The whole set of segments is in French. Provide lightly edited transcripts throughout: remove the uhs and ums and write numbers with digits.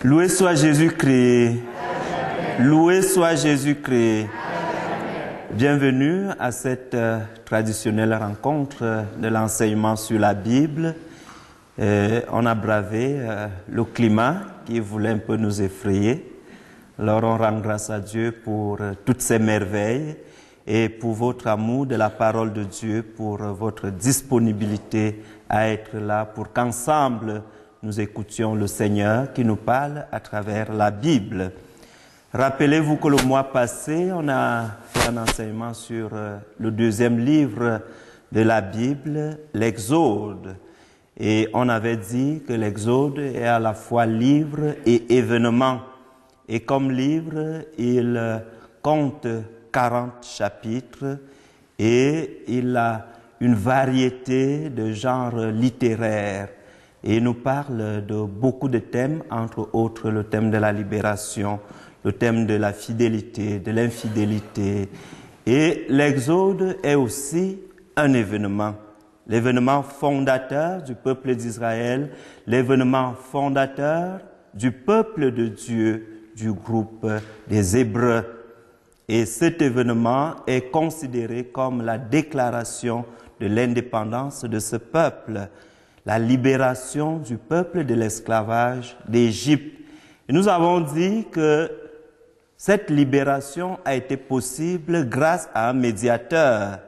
Loué soit Jésus-Christ. Loué soit Jésus-Christ. Bienvenue à cette traditionnelle rencontre de l'enseignement sur la Bible. On a bravé le climat qui voulait un peu nous effrayer. Alors on rend grâce à Dieu pour toutes ces merveilles et pour votre amour de la parole de Dieu, pour votre disponibilité à être là, pour qu'ensemble nous écoutions le Seigneur qui nous parle à travers la Bible. Rappelez-vous que le mois passé, on a fait un enseignement sur le deuxième livre de la Bible, l'Exode. Et on avait dit que l'Exode est à la fois livre et événement. Et comme livre, il compte 40 chapitres et il a une variété de genres littéraires. Et il nous parle de beaucoup de thèmes, entre autres le thème de la libération, le thème de la fidélité, de l'infidélité. Et l'Exode est aussi un événement, l'événement fondateur du peuple d'Israël, l'événement fondateur du peuple de Dieu, du groupe des Hébreux. Et cet événement est considéré comme la déclaration de l'indépendance de ce peuple, la libération du peuple de l'esclavage d'Égypte. Et nous avons dit que cette libération a été possible grâce à un médiateur.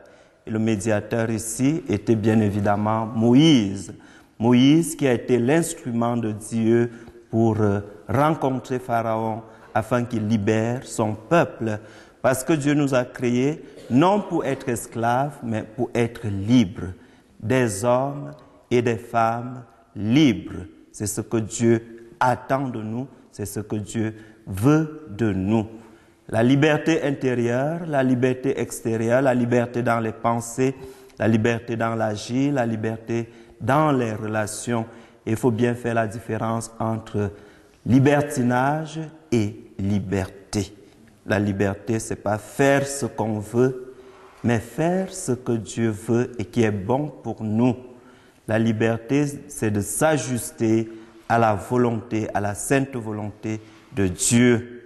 Et le médiateur ici était bien évidemment Moïse. Moïse qui a été l'instrument de Dieu pour rencontrer Pharaon afin qu'il libère son peuple. Parce que Dieu nous a créés non pour être esclaves, mais pour être libres. Des hommes et des femmes libres. C'est ce que Dieu attend de nous, c'est ce que Dieu veut de nous. La liberté intérieure, la liberté extérieure, la liberté dans les pensées, la liberté dans l'agir, la liberté dans les relations. Il faut bien faire la différence entre libertinage et liberté. La liberté, c'est pas faire ce qu'on veut, mais faire ce que Dieu veut et qui est bon pour nous. La liberté, c'est de s'ajuster à la volonté, à la sainte volonté de Dieu.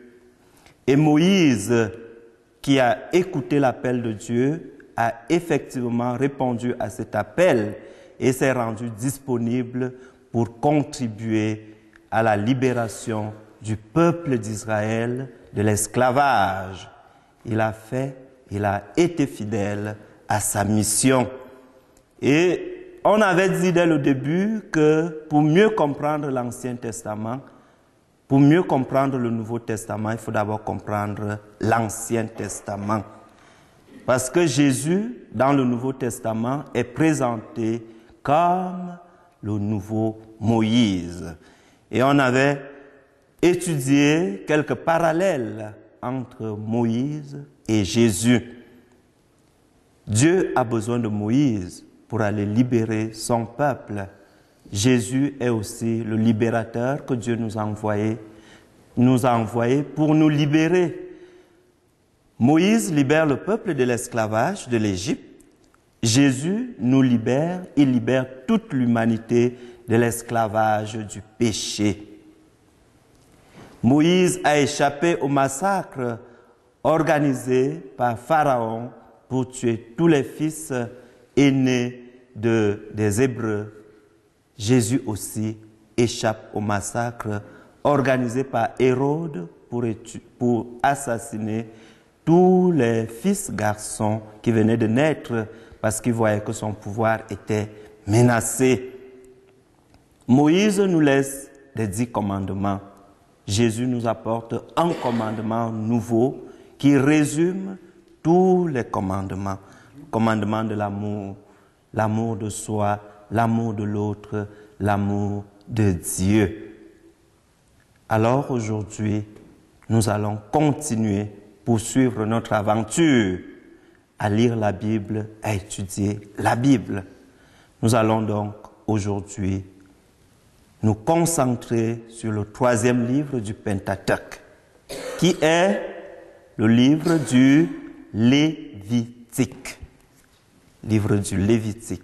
Et Moïse, qui a écouté l'appel de Dieu, a effectivement répondu à cet appel et s'est rendu disponible pour contribuer à la libération du peuple d'Israël de l'esclavage. Il a été fidèle à sa mission. Et on avait dit dès le début que pour mieux comprendre l'Ancien Testament, pour mieux comprendre le Nouveau Testament, il faut d'abord comprendre l'Ancien Testament. Parce que Jésus, dans le Nouveau Testament, est présenté comme le nouveau Moïse. Et on avait étudié quelques parallèles entre Moïse et Jésus. Dieu a besoin de Moïse pour aller libérer son peuple. Jésus est aussi le libérateur que Dieu nous a envoyé pour nous libérer. Moïse libère le peuple de l'esclavage de l'Égypte. Jésus nous libère, il libère toute l'humanité de l'esclavage du péché. Moïse a échappé au massacre organisé par Pharaon pour tuer tous les fils aînés des Hébreux. Jésus aussi échappe au massacre organisé par Hérode pour assassiner tous les fils garçons qui venaient de naître parce qu'il voyait que son pouvoir était menacé. Moïse nous laisse les 10 commandements. Jésus nous apporte un commandement nouveau qui résume tous les commandements. Le commandement de l'amour, l'amour de soi, l'amour de l'autre, l'amour de Dieu. Alors aujourd'hui, nous allons continuer, poursuivre notre aventure à lire la Bible, à étudier la Bible. Nous allons donc aujourd'hui nous concentrer sur le 3e livre du Pentateuque, qui est le livre du Lévitique. Livre du Lévitique.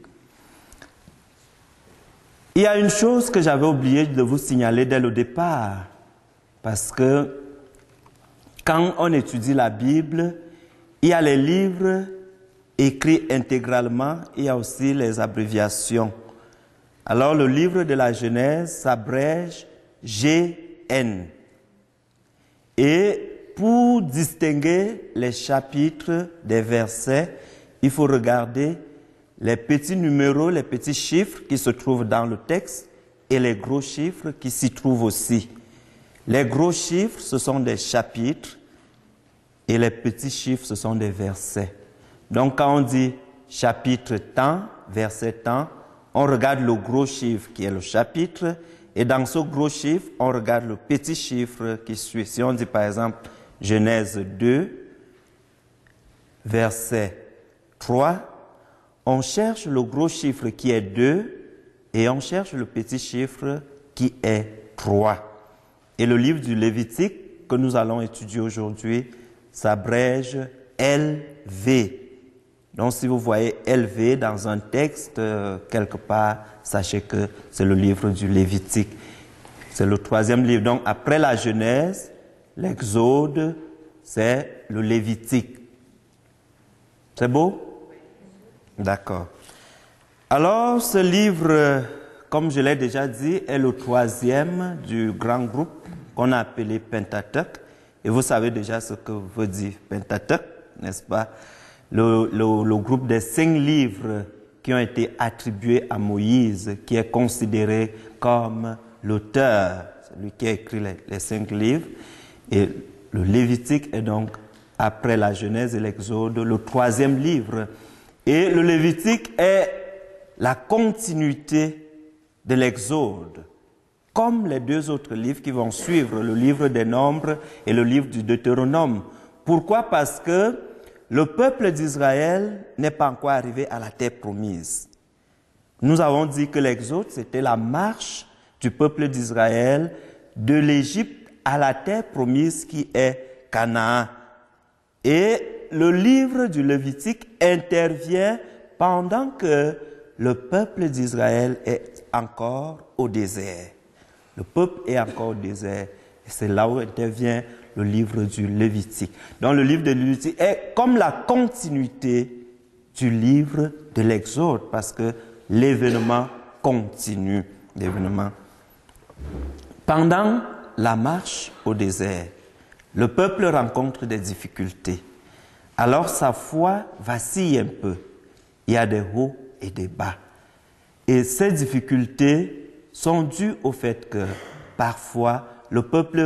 Il y a une chose que j'avais oublié de vous signaler dès le départ. Parce que quand on étudie la Bible, il y a les livres écrits intégralement, il y a aussi les abréviations. Alors le livre de la Genèse s'abrège GN. Et pour distinguer les chapitres des versets, il faut regarder les petits numéros, les petits chiffres qui se trouvent dans le texte et les gros chiffres qui s'y trouvent aussi. Les gros chiffres, ce sont des chapitres et les petits chiffres, ce sont des versets. Donc quand on dit chapitre tant, verset tant, on regarde le gros chiffre qui est le chapitre et dans ce gros chiffre, on regarde le petit chiffre qui suit. Si on dit par exemple Genèse 2, verset 3, on cherche le gros chiffre qui est 2 et on cherche le petit chiffre qui est 3. Et le livre du Lévitique que nous allons étudier aujourd'hui s'abrège LV. Donc si vous voyez LV dans un texte quelque part, sachez que c'est le livre du Lévitique. C'est le 3e livre. Donc après la Genèse, l'Exode, c'est le Lévitique. C'est beau? D'accord. Alors, ce livre, comme je l'ai déjà dit, est le 3e du grand groupe qu'on a appelé Pentateuque. Et vous savez déjà ce que veut dire Pentateuque, n'est-ce pas? Le groupe des 5 livres qui ont été attribués à Moïse, qui est considéré comme l'auteur, celui qui a écrit les 5 livres. Et le Lévitique est donc, après la Genèse et l'Exode, le 3e livre. Et le Lévitique est la continuité de l'Exode, comme les 2 autres livres qui vont suivre, le livre des Nombres et le livre du Deutéronome. Pourquoi? Parce que le peuple d'Israël n'est pas encore arrivé à la terre promise. Nous avons dit que l'Exode, c'était la marche du peuple d'Israël de l'Égypte à la terre promise qui est Canaan. Et le livre du Lévitique intervient pendant que le peuple d'Israël est encore au désert. Le peuple est encore au désert. Et c'est là où intervient le livre du Lévitique. Donc le livre de Lévitique est comme la continuité du livre de l'Exode, parce que l'événement continue. Pendant la marche au désert, le peuple rencontre des difficultés. Alors sa foi vacille un peu. Il y a des hauts et des bas. Et ces difficultés sont dues au fait que parfois le peuple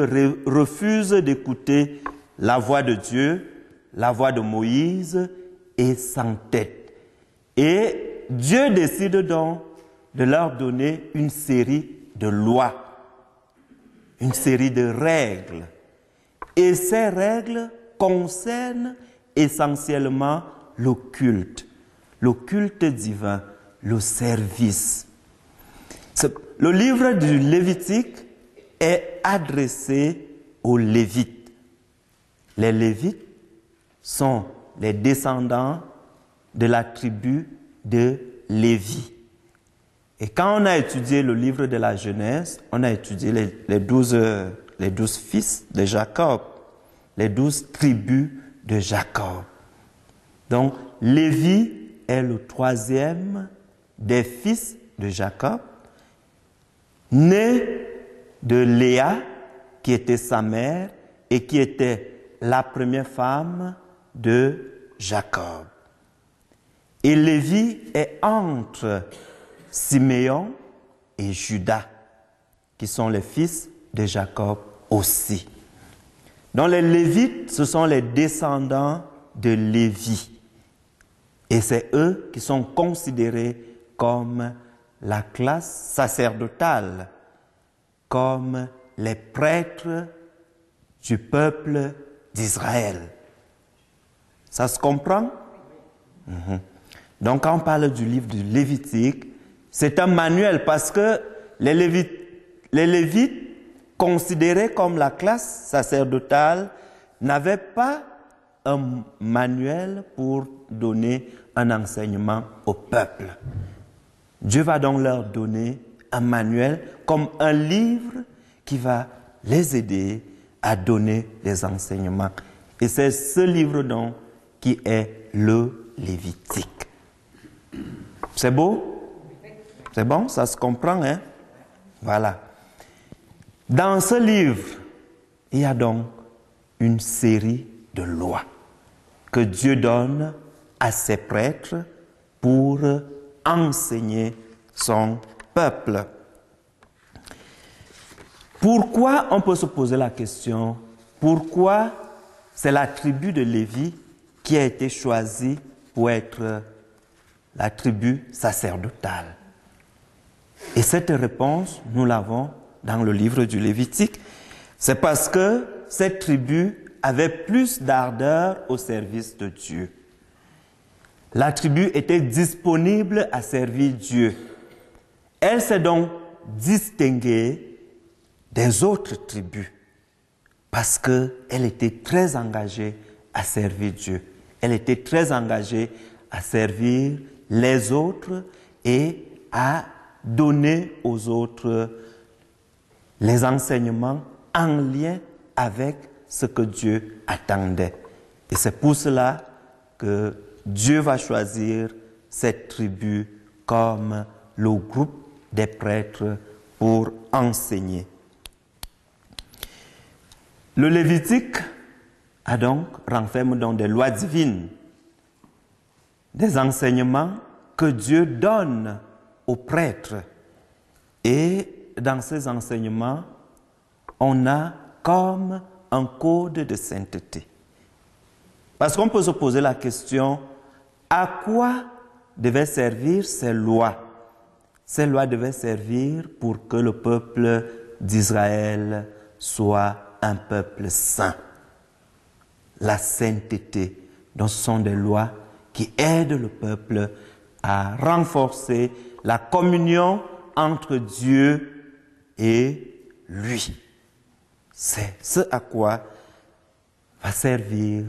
refuse d'écouter la voix de Dieu, la voix de Moïse et s'entête. Et Dieu décide donc de leur donner une série de lois, une série de règles. Et ces règles concernent essentiellement le culte divin, le service. Le livre du Lévitique est adressé aux Lévites. Les Lévites sont les descendants de la tribu de Lévi. Et quand on a étudié le livre de la Genèse, on a étudié les 12 fils de Jacob, les 12 tribus de Jacob. Donc, Lévi est le 3e des fils de Jacob, né de Léa, qui était sa mère et qui était la première femme de Jacob. Et Lévi est entre Siméon et Juda, qui sont les fils de Jacob aussi. Donc les Lévites, ce sont les descendants de Lévi. Et c'est eux qui sont considérés comme la classe sacerdotale, comme les prêtres du peuple d'Israël. Ça se comprend? Donc quand on parle du livre du Lévitique, c'est un manuel parce que les Lévites, considérés comme la classe sacerdotale, n'avaient pas un manuel pour donner un enseignement au peuple. Dieu va donc leur donner un manuel comme un livre qui va les aider à donner des enseignements. Et c'est ce livre donc qui est le Lévitique. C'est beau? C'est bon? Ça se comprend, hein? Voilà. Dans ce livre, il y a donc une série de lois que Dieu donne à ses prêtres pour enseigner son peuple. Pourquoi, on peut se poser la question, pourquoi c'est la tribu de Lévi qui a été choisie pour être la tribu sacerdotale? Et cette réponse, nous l'avons dans le livre du Lévitique. C'est parce que cette tribu avait plus d'ardeur au service de Dieu. La tribu était disponible à servir Dieu. Elle s'est donc distinguée des autres tribus parce qu'elle était très engagée à servir Dieu. Elle était très engagée à servir les autres et à donner aux autres les enseignements en lien avec ce que Dieu attendait. Et c'est pour cela que Dieu va choisir cette tribu comme le groupe des prêtres pour enseigner. Le Lévitique renferme donc des lois divines, des enseignements que Dieu donne aux prêtres. Et dans ces enseignements, on a comme un code de sainteté. Parce qu'on peut se poser la question, à quoi devaient servir ces lois? Ces lois devaient servir pour que le peuple d'Israël soit un peuple saint. La sainteté, donc ce sont des lois qui aident le peuple à renforcer la communion entre Dieu et lui. C'est ce à quoi va servir.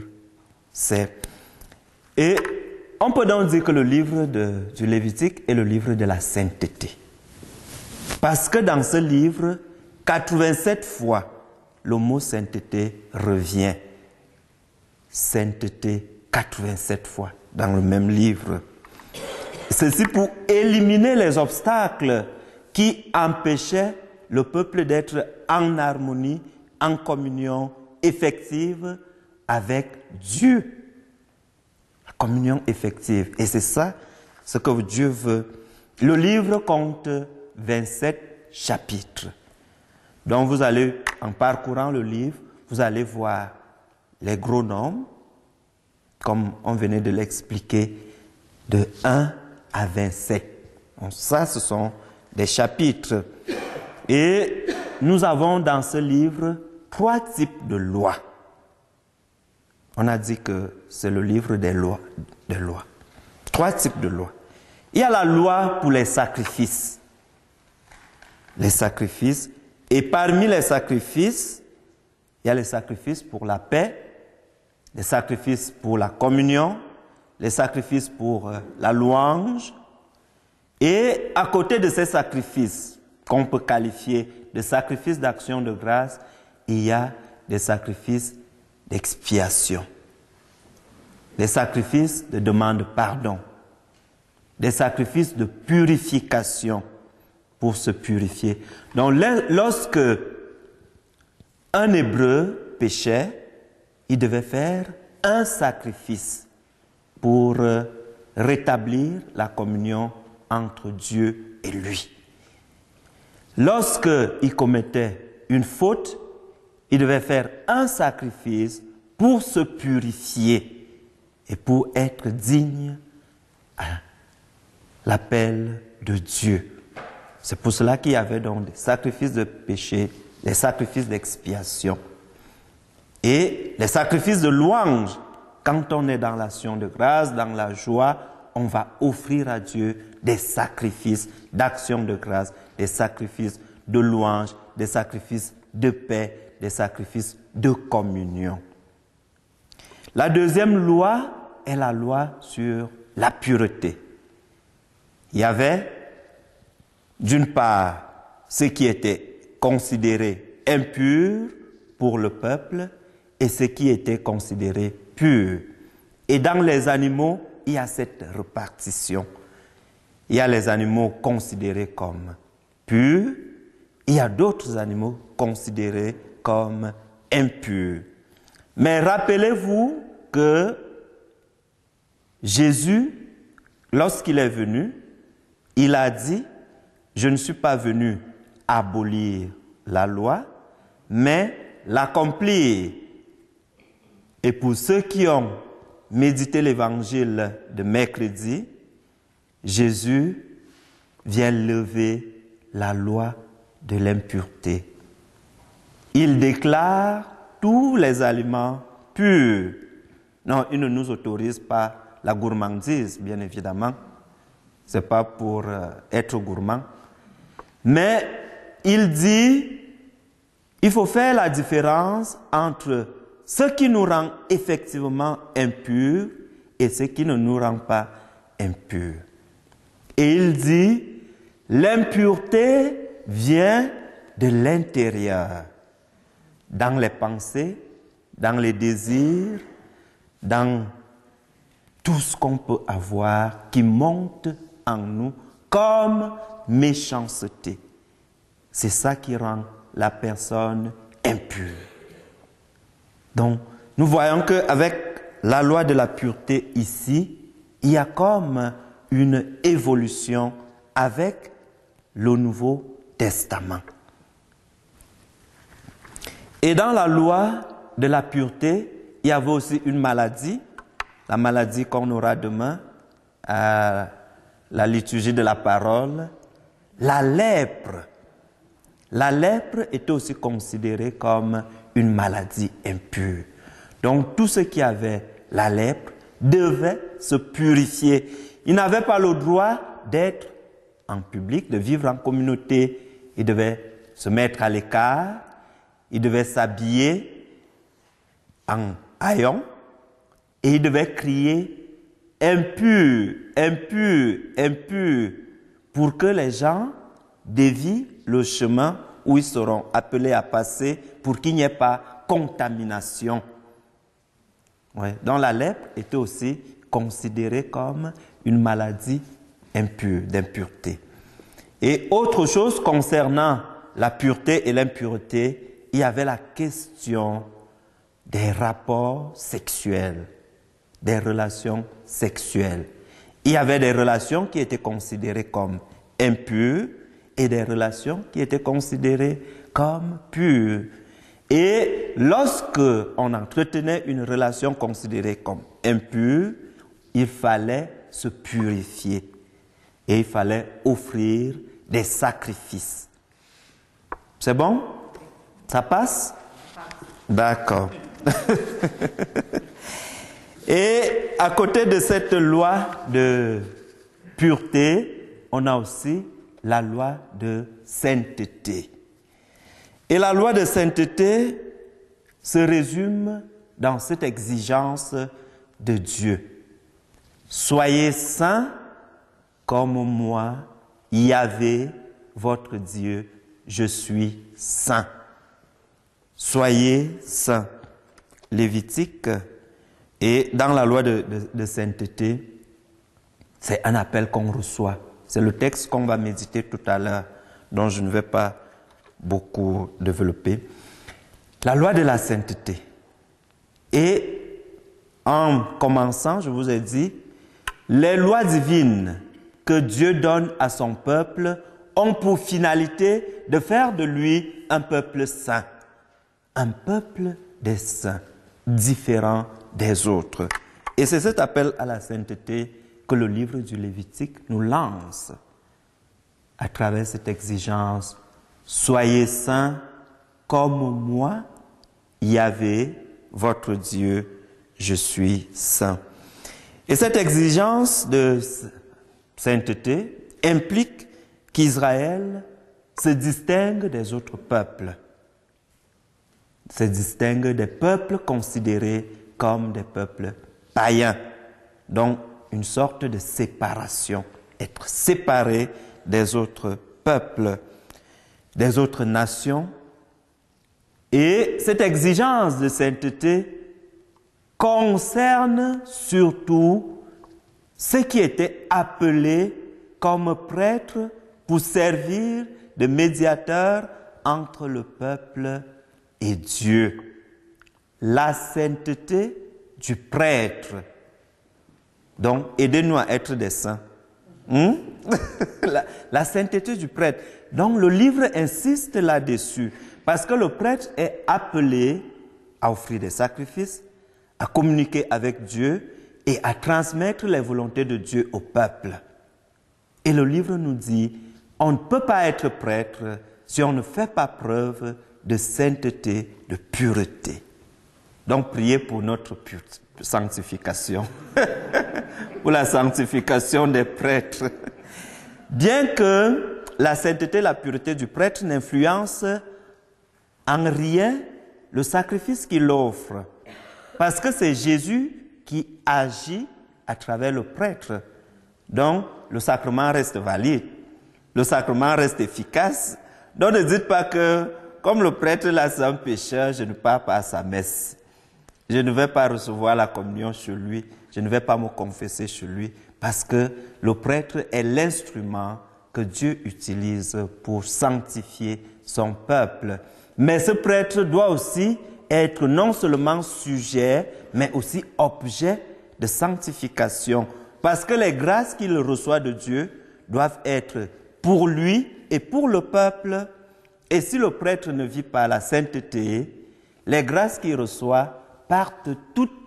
Et on peut donc dire que le livre du Lévitique est le livre de la sainteté. Parce que dans ce livre, 87 fois, le mot sainteté revient. Sainteté, 87 fois dans le même livre. Ceci pour éliminer les obstacles qui empêchaient le peuple d'être en harmonie, en communion effective avec Dieu. La communion effective. Et c'est ça ce que Dieu veut. Le livre compte 27 chapitres. Donc vous allez, en parcourant le livre, vous allez voir les gros noms, comme on venait de l'expliquer, de 1 à 27. Donc ça, ce sont des chapitres. Et nous avons dans ce livre 3 types de lois. On a dit que c'est le livre des lois. 3 types de lois. Il y a la loi pour les sacrifices. Les sacrifices. Et parmi les sacrifices, il y a les sacrifices pour la paix, les sacrifices pour la communion, les sacrifices pour la louange. Et à côté de ces sacrifices, qu'on peut qualifier de sacrifices d'action de grâce, il y a des sacrifices d'expiation, des sacrifices de demande de pardon, des sacrifices de purification pour se purifier. Donc lorsque un Hébreu péchait, il devait faire un sacrifice pour rétablir la communion entre Dieu et lui. Lorsqu'il commettait une faute, il devait faire un sacrifice pour se purifier et pour être digne à l'appel de Dieu. C'est pour cela qu'il y avait donc des sacrifices de péché, les sacrifices d'expiation. Et les sacrifices de louange, quand on est dans l'action de grâce, dans la joie, on va offrir à Dieu des sacrifices d'action de grâce, des sacrifices de louange, des sacrifices de paix, des sacrifices de communion. La deuxième loi est la loi sur la pureté. Il y avait, d'une part, ce qui était considéré impur pour le peuple et ce qui était considéré pur. Et dans les animaux, il y a cette répartition. Il y a les animaux considérés comme purs, il y a d'autres animaux considérés comme impurs. Mais rappelez-vous que Jésus, lorsqu'il est venu, il a dit, « Je ne suis pas venu abolir la loi, mais l'accomplir. » Et pour ceux qui ont médité l'évangile de mercredi, Jésus vient lever la loi de l'impureté. Il déclare tous les aliments purs. Non, il ne nous autorise pas la gourmandise, bien évidemment. Ce n'est pas pour être gourmand. Mais il dit, il faut faire la différence entre ce qui nous rend effectivement impurs et ce qui ne nous rend pas impurs. Et il dit, l'impureté vient de l'intérieur, dans les pensées, dans les désirs, dans tout ce qu'on peut avoir qui monte en nous comme méchanceté. C'est ça qui rend la personne impure. Donc, nous voyons qu'avec la loi de la pureté ici, il y a comme une évolution avec le Nouveau Testament. Et dans la loi de la pureté, il y avait aussi une maladie, la maladie qu'on aura demain à la liturgie de la parole, la lèpre. La lèpre était aussi considérée comme une maladie impure. Donc, tous ceux qui avaient la lèpre devaient se purifier. Ils n'avaient pas le droit d'être en public, de vivre en communauté. Ils devaient se mettre à l'écart. Ils devaient s'habiller en haillons. Et ils devaient crier « impur, impur, impur » pour que les gens dévient le chemin où ils seront appelés à passer pour qu'il n'y ait pas contamination. Ouais. Donc la lèpre était aussi considérée comme une maladie impure, d'impureté. Et autre chose concernant la pureté et l'impureté, il y avait la question des rapports sexuels, des relations sexuelles. Il y avait des relations qui étaient considérées comme impures et des relations qui étaient considérées comme pures. Et lorsque on entretenait une relation considérée comme impure, il fallait se purifier et il fallait offrir des sacrifices. C'est bon? Ça passe? D'accord. Et à côté de cette loi de pureté, on a aussi la loi de sainteté. Et la loi de sainteté se résume dans cette exigence de Dieu. Soyez saints comme moi, Yahvé, votre Dieu, je suis saint. Soyez saints. Lévitique. Et dans la loi de sainteté, c'est un appel qu'on reçoit. C'est le texte qu'on va méditer tout à l'heure, dont je ne vais pas beaucoup développer. La loi de la sainteté. Et en commençant, je vous ai dit, les lois divines que Dieu donne à son peuple ont pour finalité de faire de lui un peuple saint. Un peuple des saints, différent des autres. Et c'est cet appel à la sainteté que le livre du Lévitique nous lance à travers cette exigence. Soyez saints comme moi, Yahvé, votre Dieu, je suis saint. Et cette exigence de sainteté implique qu'Israël se distingue des autres peuples, se distingue des peuples considérés comme des peuples païens. Donc, une sorte de séparation, être séparé des autres peuples, des autres nations, Et cette exigence de sainteté concerne surtout ceux qui étaient appelés comme prêtres pour servir de médiateurs entre le peuple et Dieu. La sainteté du prêtre. Donc, aidez-nous à être des saints. La sainteté du prêtre. Donc, le livre insiste là-dessus. Parce que le prêtre est appelé à offrir des sacrifices, à communiquer avec Dieu et à transmettre les volontés de Dieu au peuple. Et le livre nous dit, on ne peut pas être prêtre si on ne fait pas preuve de sainteté, de pureté. Donc, priez pour notre sanctification, pour la sanctification des prêtres. Bien que la sainteté et la pureté du prêtre n'influencent en rien le sacrifice qu'il offre, parce que c'est Jésus qui agit à travers le prêtre. Donc, le sacrement reste valide, le sacrement reste efficace. Donc, ne dites pas que, comme le prêtre là, c'est un pécheur, je ne pars pas à sa messe. Je ne vais pas recevoir la communion chez lui, je ne vais pas me confesser chez lui, parce que le prêtre est l'instrument que Dieu utilise pour sanctifier son peuple. Mais ce prêtre doit aussi être non seulement sujet, mais aussi objet de sanctification, parce que les grâces qu'il reçoit de Dieu doivent être pour lui et pour le peuple. Et si le prêtre ne vit pas la sainteté, les grâces qu'il reçoit partent toutes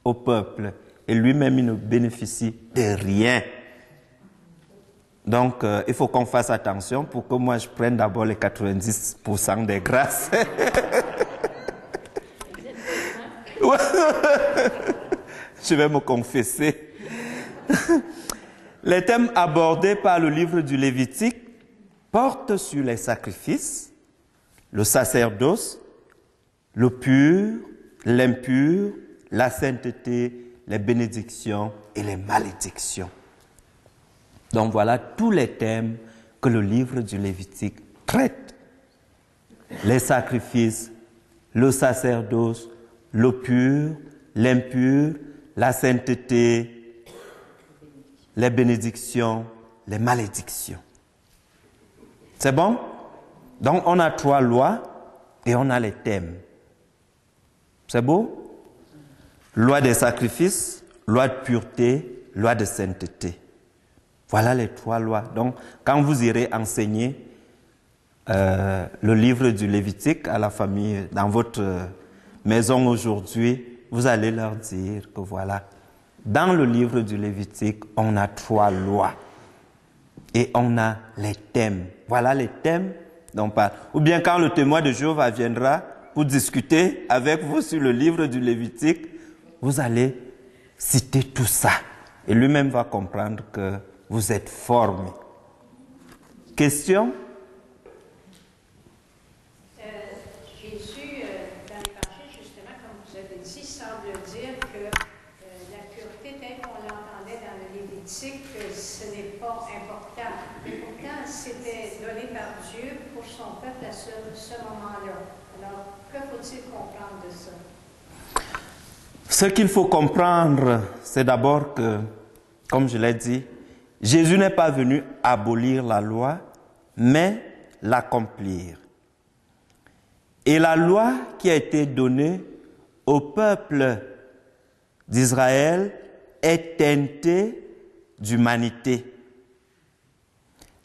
au peuple et lui-même il ne bénéficie de rien. Donc, il faut qu'on fasse attention pour que moi je prenne d'abord les 90% des grâces. Je vais me confesser. Les thèmes abordés par le livre du Lévitique portent sur les sacrifices, le sacerdoce, le pur, l'impur, la sainteté, les bénédictions et les malédictions. Donc voilà tous les thèmes que le livre du Lévitique traite. Les sacrifices, le sacerdoce, le pur, l'impur, la sainteté, les bénédictions, les malédictions. C'est bon? Donc on a 3 lois et on a les thèmes. C'est beau? Loi des sacrifices, loi de pureté, loi de sainteté. Voilà les 3 lois. Donc, quand vous irez enseigner le livre du Lévitique à la famille dans votre maison aujourd'hui, vous allez leur dire que voilà, dans le livre du Lévitique, on a 3 lois et on a les thèmes. Voilà les thèmes dont on parle. Ou bien quand le témoin de Jéhovah viendra pour discuter avec vous sur le livre du Lévitique, vous allez citer tout ça. Et lui-même va comprendre que vous êtes formé. Question? Jésus, dans l'Évangile, justement, comme vous avez dit, semble dire que la pureté, telle qu'on l'entendait dans le Lévitique, ce n'est pas important. Et pourtant, c'était donné par Dieu pour son peuple à ce moment-là. Alors, que faut-il comprendre de ça? Ce qu'il faut comprendre, c'est d'abord que, comme je l'ai dit, Jésus n'est pas venu abolir la loi, mais l'accomplir. Et la loi qui a été donnée au peuple d'Israël est teintée d'humanité.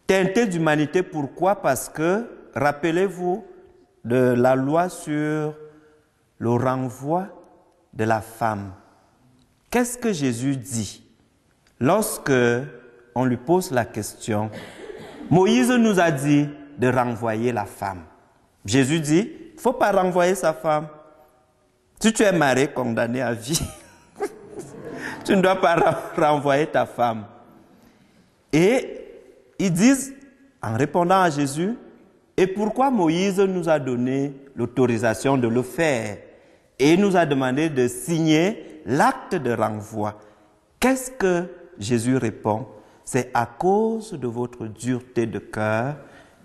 Teintée d'humanité, pourquoi? Parce que, rappelez-vous de la loi sur le renvoi de la femme. Qu'est-ce que Jésus dit lorsque on lui pose la question? Moïse nous a dit de renvoyer la femme. Jésus dit, il ne faut pas renvoyer sa femme. Si tu es marié, condamné à vie, tu ne dois pas renvoyer ta femme. Et ils disent, en répondant à Jésus, et pourquoi Moïse nous a donné l'autorisation de le faire? Et il nous a demandé de signer l'acte de renvoi. Qu'est-ce que Jésus répond? C'est à cause de votre dureté de cœur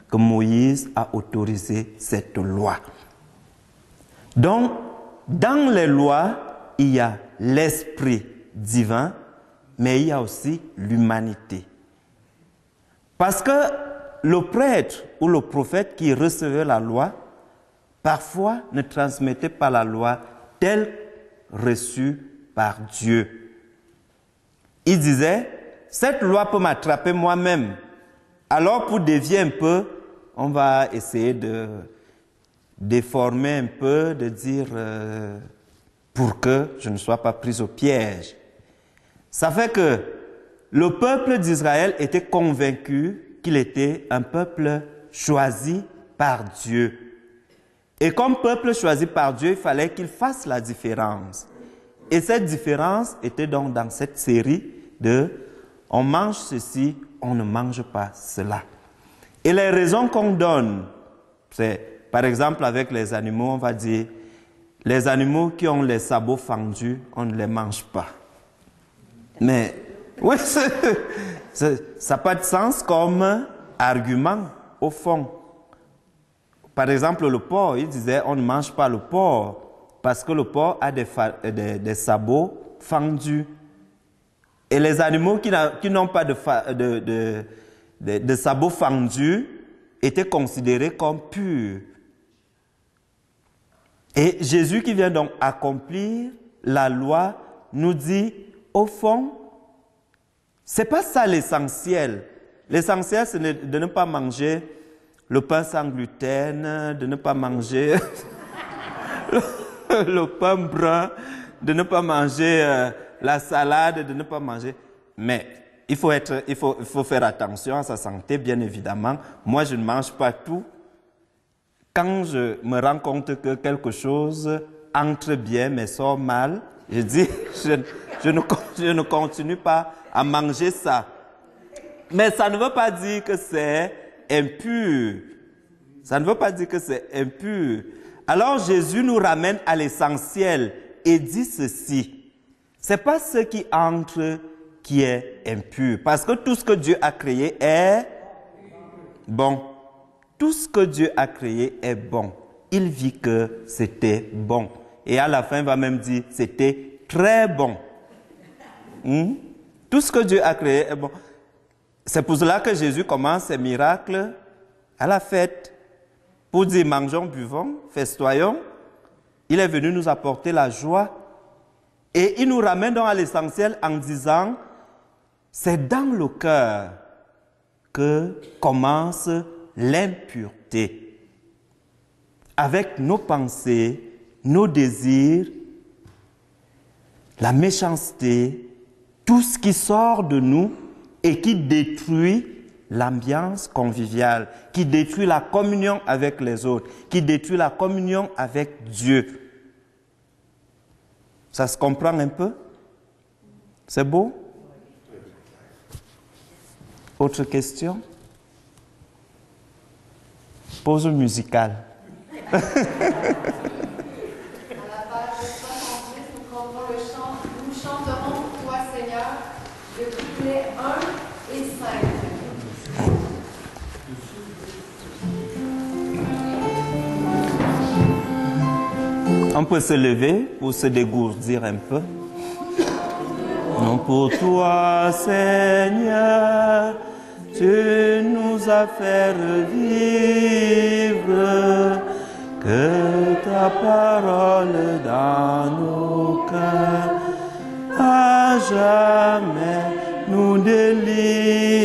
que Moïse a autorisé cette loi. Donc, dans les lois, il y a l'esprit divin, mais il y a aussi l'humanité. Parce que le prêtre ou le prophète qui recevait la loi, parfois ne transmettait pas la loi telle reçue par Dieu. Il disait, cette loi peut m'attraper moi-même. Alors pour dévier un peu, on va essayer de déformer un peu, de dire pour que je ne sois pas pris au piège. Ça fait que le peuple d'Israël était convaincu qu'il était un peuple choisi par Dieu. Et comme peuple choisi par Dieu, il fallait qu'il fasse la différence. Et cette différence était donc dans cette série de « on mange ceci, on ne mange pas cela ». Et les raisons qu'on donne, c'est par exemple avec les animaux, on va dire « les animaux qui ont les sabots fendus, on ne les mange pas ». Mais oui, ça n'a pas de sens comme argument au fond. Par exemple, le porc, il disait on ne mange pas le porc parce que le porc a des sabots fendus. Et les animaux qui n'ont pas de sabots fendus étaient considérés comme purs. Et Jésus qui vient donc accomplir la loi nous dit, au fond, ce n'est pas ça l'essentiel. L'essentiel, c'est de ne pas manger le pain sans gluten, de ne pas manger le pain brun, de ne pas manger la salade, de ne pas manger. Mais il faut faire attention à sa santé, bien évidemment. Moi, je ne mange pas tout. Quand je me rends compte que quelque chose entre bien mais sort mal, je dis, je ne continue pas à manger ça. Mais ça ne veut pas dire que c'est impur. Ça ne veut pas dire que c'est impur. Alors Jésus nous ramène à l'essentiel et dit ceci. Ce n'est pas ce qui entre qui est impur. Parce que tout ce que Dieu a créé est bon. Tout ce que Dieu a créé est bon. Il vit que c'était bon. Et à la fin, il va même dire c'était très bon. Tout ce que Dieu a créé est bon. C'est pour cela que Jésus commence ses miracles à la fête. Pour dire mangeons, buvons, festoyons. Il est venu nous apporter la joie. Et il nous ramène donc à l'essentiel en disant, c'est dans le cœur que commence l'impureté. Avec nos pensées, nos désirs, la méchanceté, tout ce qui sort de nous et qui détruit l'ambiance conviviale, qui détruit la communion avec les autres, qui détruit la communion avec Dieu. Ça se comprend un peu? C'est beau? Autre question? Pause musicale. À la page 70, nous trouverons le chant « Nous chanterons pour toi, Seigneur », de couplets 1 et 5. On peut se lever pour se dégourdir un peu. Non, pour toi, Seigneur, tu nous as fait revivre, que ta parole dans nos cœurs à jamais nous délivre.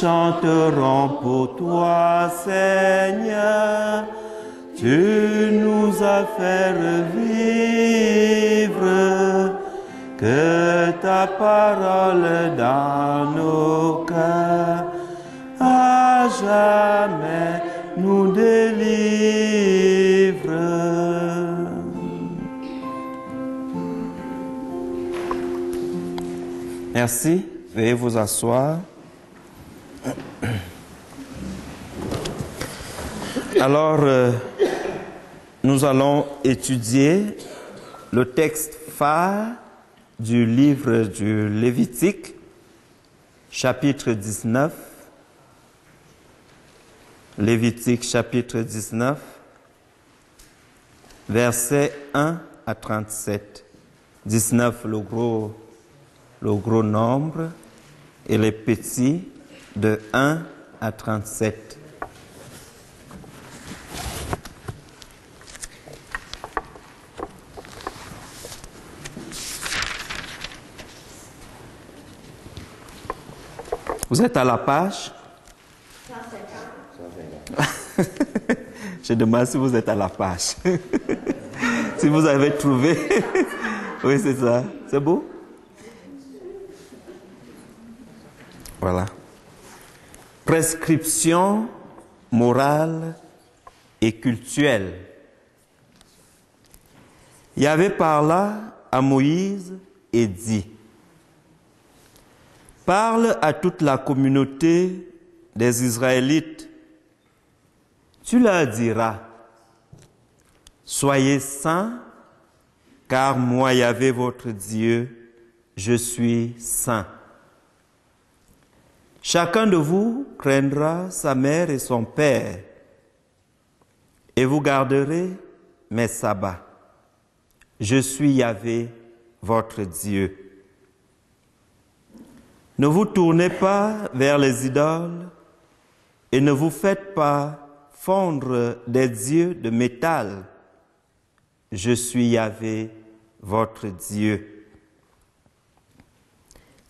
Chanterons pour toi, Seigneur, tu nous as fait revivre, que ta parole dans nos cœurs à jamais nous délivre. Merci. Veuillez vous asseoir. Alors, nous allons étudier le texte phare du livre du Lévitique, chapitre 19. Lévitique, chapitre 19, versets 1 à 37. 19, le gros nombre, et les petits, de 1 à 37. Vous êtes à la page? 150. Je demande si vous êtes à la page. Si vous avez trouvé. Oui, c'est ça. C'est beau? Voilà. Prescription morale et cultuelle. Yahvé parla à Moïse et dit: parle à toute la communauté des Israélites. Tu leur diras: soyez saints, car moi, Yahvé, votre Dieu, je suis saint. Chacun de vous craindra sa mère et son père, et vous garderez mes sabbats. Je suis Yahvé, votre Dieu. Ne vous tournez pas vers les idoles et ne vous faites pas fondre des dieux de métal. Je suis Yahvé, votre Dieu.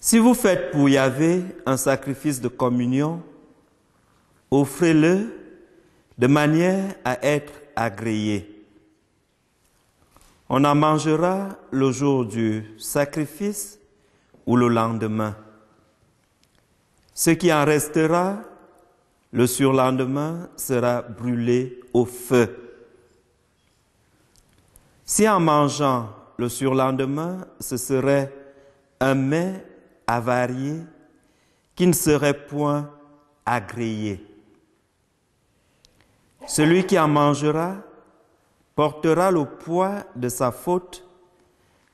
Si vous faites pour Yahvé un sacrifice de communion, offrez-le de manière à être agréé. On en mangera le jour du sacrifice ou le lendemain. Ce qui en restera, le surlendemain, sera brûlé au feu. Si en mangeant le surlendemain, ce serait un mets avarié qui ne serait point agréé. Celui qui en mangera portera le poids de sa faute,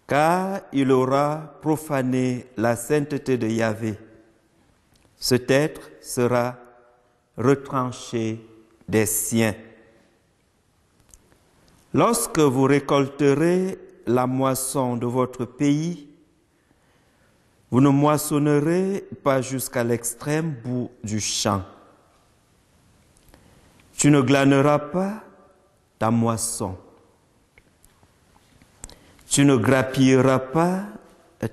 car il aura profané la sainteté de Yahvé. Cet être sera retranché des siens. Lorsque vous récolterez la moisson de votre pays, vous ne moissonnerez pas jusqu'à l'extrême bout du champ. Tu ne glaneras pas ta moisson. Tu ne grappilleras pas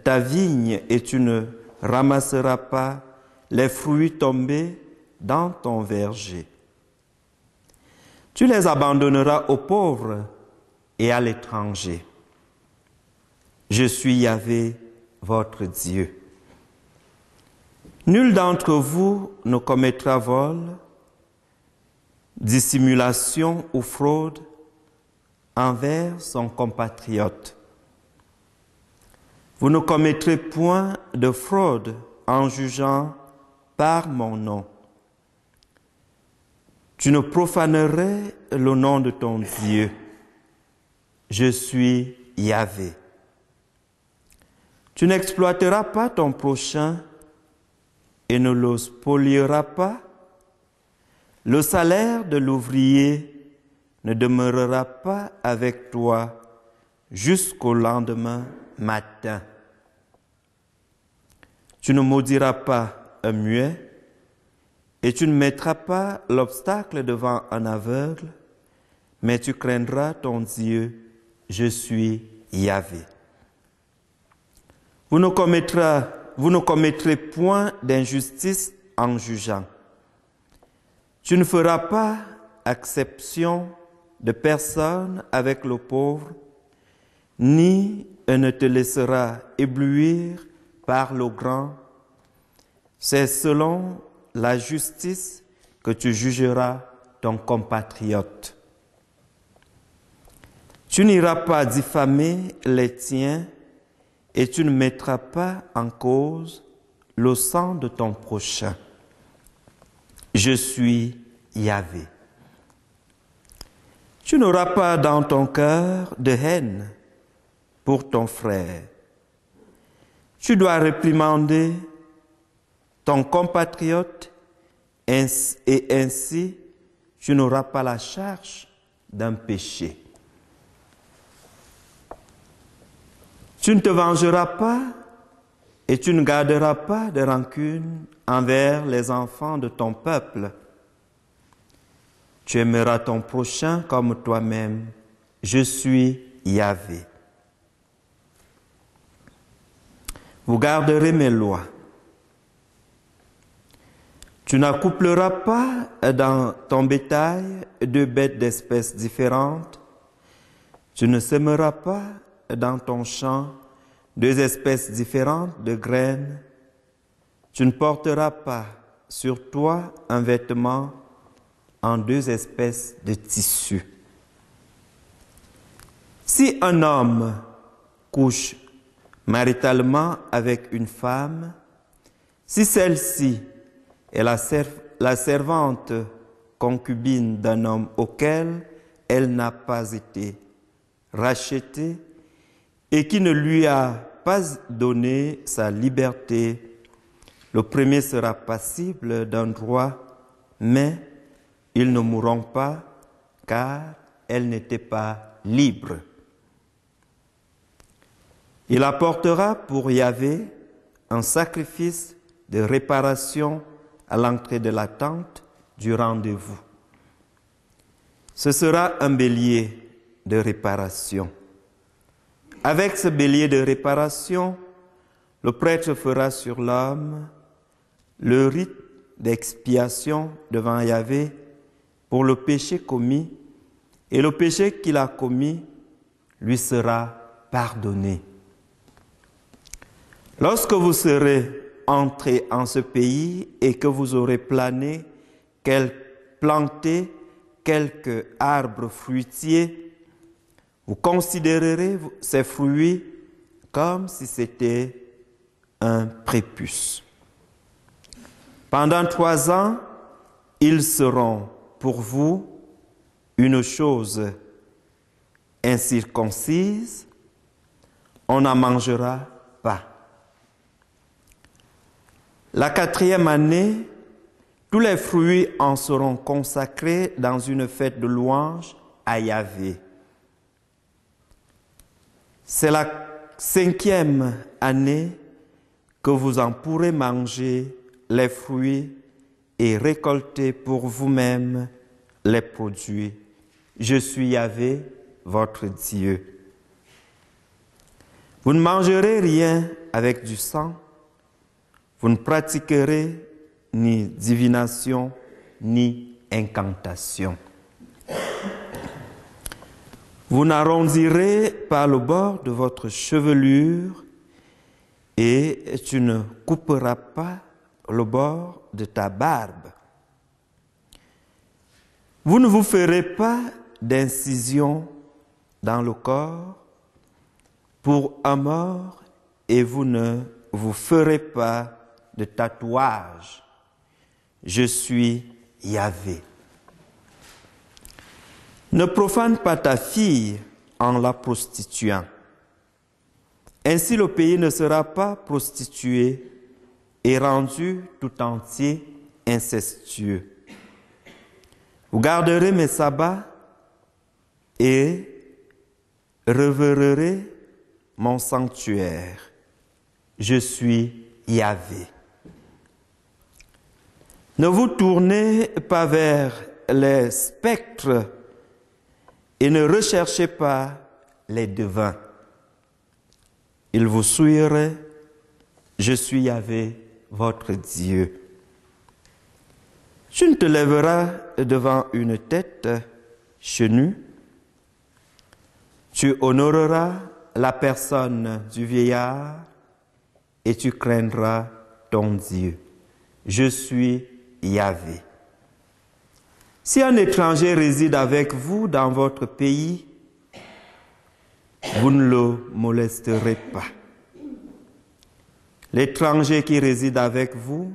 ta vigne et tu ne ramasseras pas les fruits tombés dans ton verger. Tu les abandonneras aux pauvres et à l'étranger. Je suis Yahvé, votre Dieu. Nul d'entre vous ne commettra vol, dissimulation ou fraude envers son compatriote. Vous ne commettrez point de fraude en jugeant par mon nom. Tu ne profanerais le nom de ton Dieu. Je suis Yahvé. Tu n'exploiteras pas ton prochain et ne le spolieras pas. Le salaire de l'ouvrier ne demeurera pas avec toi jusqu'au lendemain matin. Tu ne maudiras pas un muet et tu ne mettras pas l'obstacle devant un aveugle, mais tu craindras ton Dieu. Je suis Yahvé. Vous ne commettrez point d'injustice en jugeant. Tu ne feras pas acception de personne avec le pauvre, ni ne te laisseras éblouir par le grand. C'est selon la justice que tu jugeras ton compatriote. Tu n'iras pas diffamer les tiens et tu ne mettras pas en cause le sang de ton prochain. Je suis Yahvé. Tu n'auras pas dans ton cœur de haine pour ton frère. Tu dois réprimander ton compatriote et ainsi tu n'auras pas la charge d'un péché. Tu ne te vengeras pas et tu ne garderas pas de rancune envers les enfants de ton peuple. Tu aimeras ton prochain comme toi-même. Je suis Yahvé. Vous garderez mes lois. Tu n'accoupleras pas dans ton bétail deux bêtes d'espèces différentes. Tu ne sèmeras pas dans ton champ deux espèces différentes de graines. Tu ne porteras pas sur toi un vêtement en deux espèces de tissus. Si un homme couche maritalement avec une femme, si celle-ci est la servante concubine d'un homme auquel elle n'a pas été rachetée et qui ne lui a pas donné sa liberté, le premier sera passible d'un droit, mais ils ne mourront pas car elle n'était pas libre. Il apportera pour Yahvé un sacrifice de réparation à l'entrée de la tente du rendez-vous. Ce sera un bélier de réparation. Avec ce bélier de réparation, le prêtre fera sur l'homme le rite d'expiation devant Yahvé pour le péché commis, et le péché qu'il a commis lui sera pardonné. Lorsque vous serez entrés en ce pays et que vous aurez planté quelques arbres fruitiers, vous considérerez ces fruits comme si c'était un prépuce. Pendant 3 ans, ils seront pour vous une chose incirconcise, on n'en mangera pas. La 4e année, tous les fruits en seront consacrés dans une fête de louange à Yahvé. C'est la 5e année que vous en pourrez manger les fruits et récolter pour vous-même les produits. Je suis Yahvé, votre Dieu. Vous ne mangerez rien avec du sang. Vous ne pratiquerez ni divination, ni incantation. Vous n'arrondirez pas le bord de votre chevelure et tu ne couperas pas le bord de ta barbe. Vous ne vous ferez pas d'incision dans le corps pour un mort et vous ne vous ferez pas de tatouage. Je suis Yahvé. Ne profane pas ta fille en la prostituant. Ainsi le pays ne sera pas prostitué et rendu tout entier incestueux. Vous garderez mes sabbats et révérerez mon sanctuaire. Je suis Yahvé. Ne vous tournez pas vers les spectres et ne recherchez pas les devins. Ils vous souilleraient. Je suis Yahvé, votre Dieu. Tu ne te lèveras devant une tête chenue. Tu honoreras la personne du vieillard et tu craindras ton Dieu. Je suis Yahvé. Si un étranger réside avec vous dans votre pays, vous ne le molesterez pas. L'étranger qui réside avec vous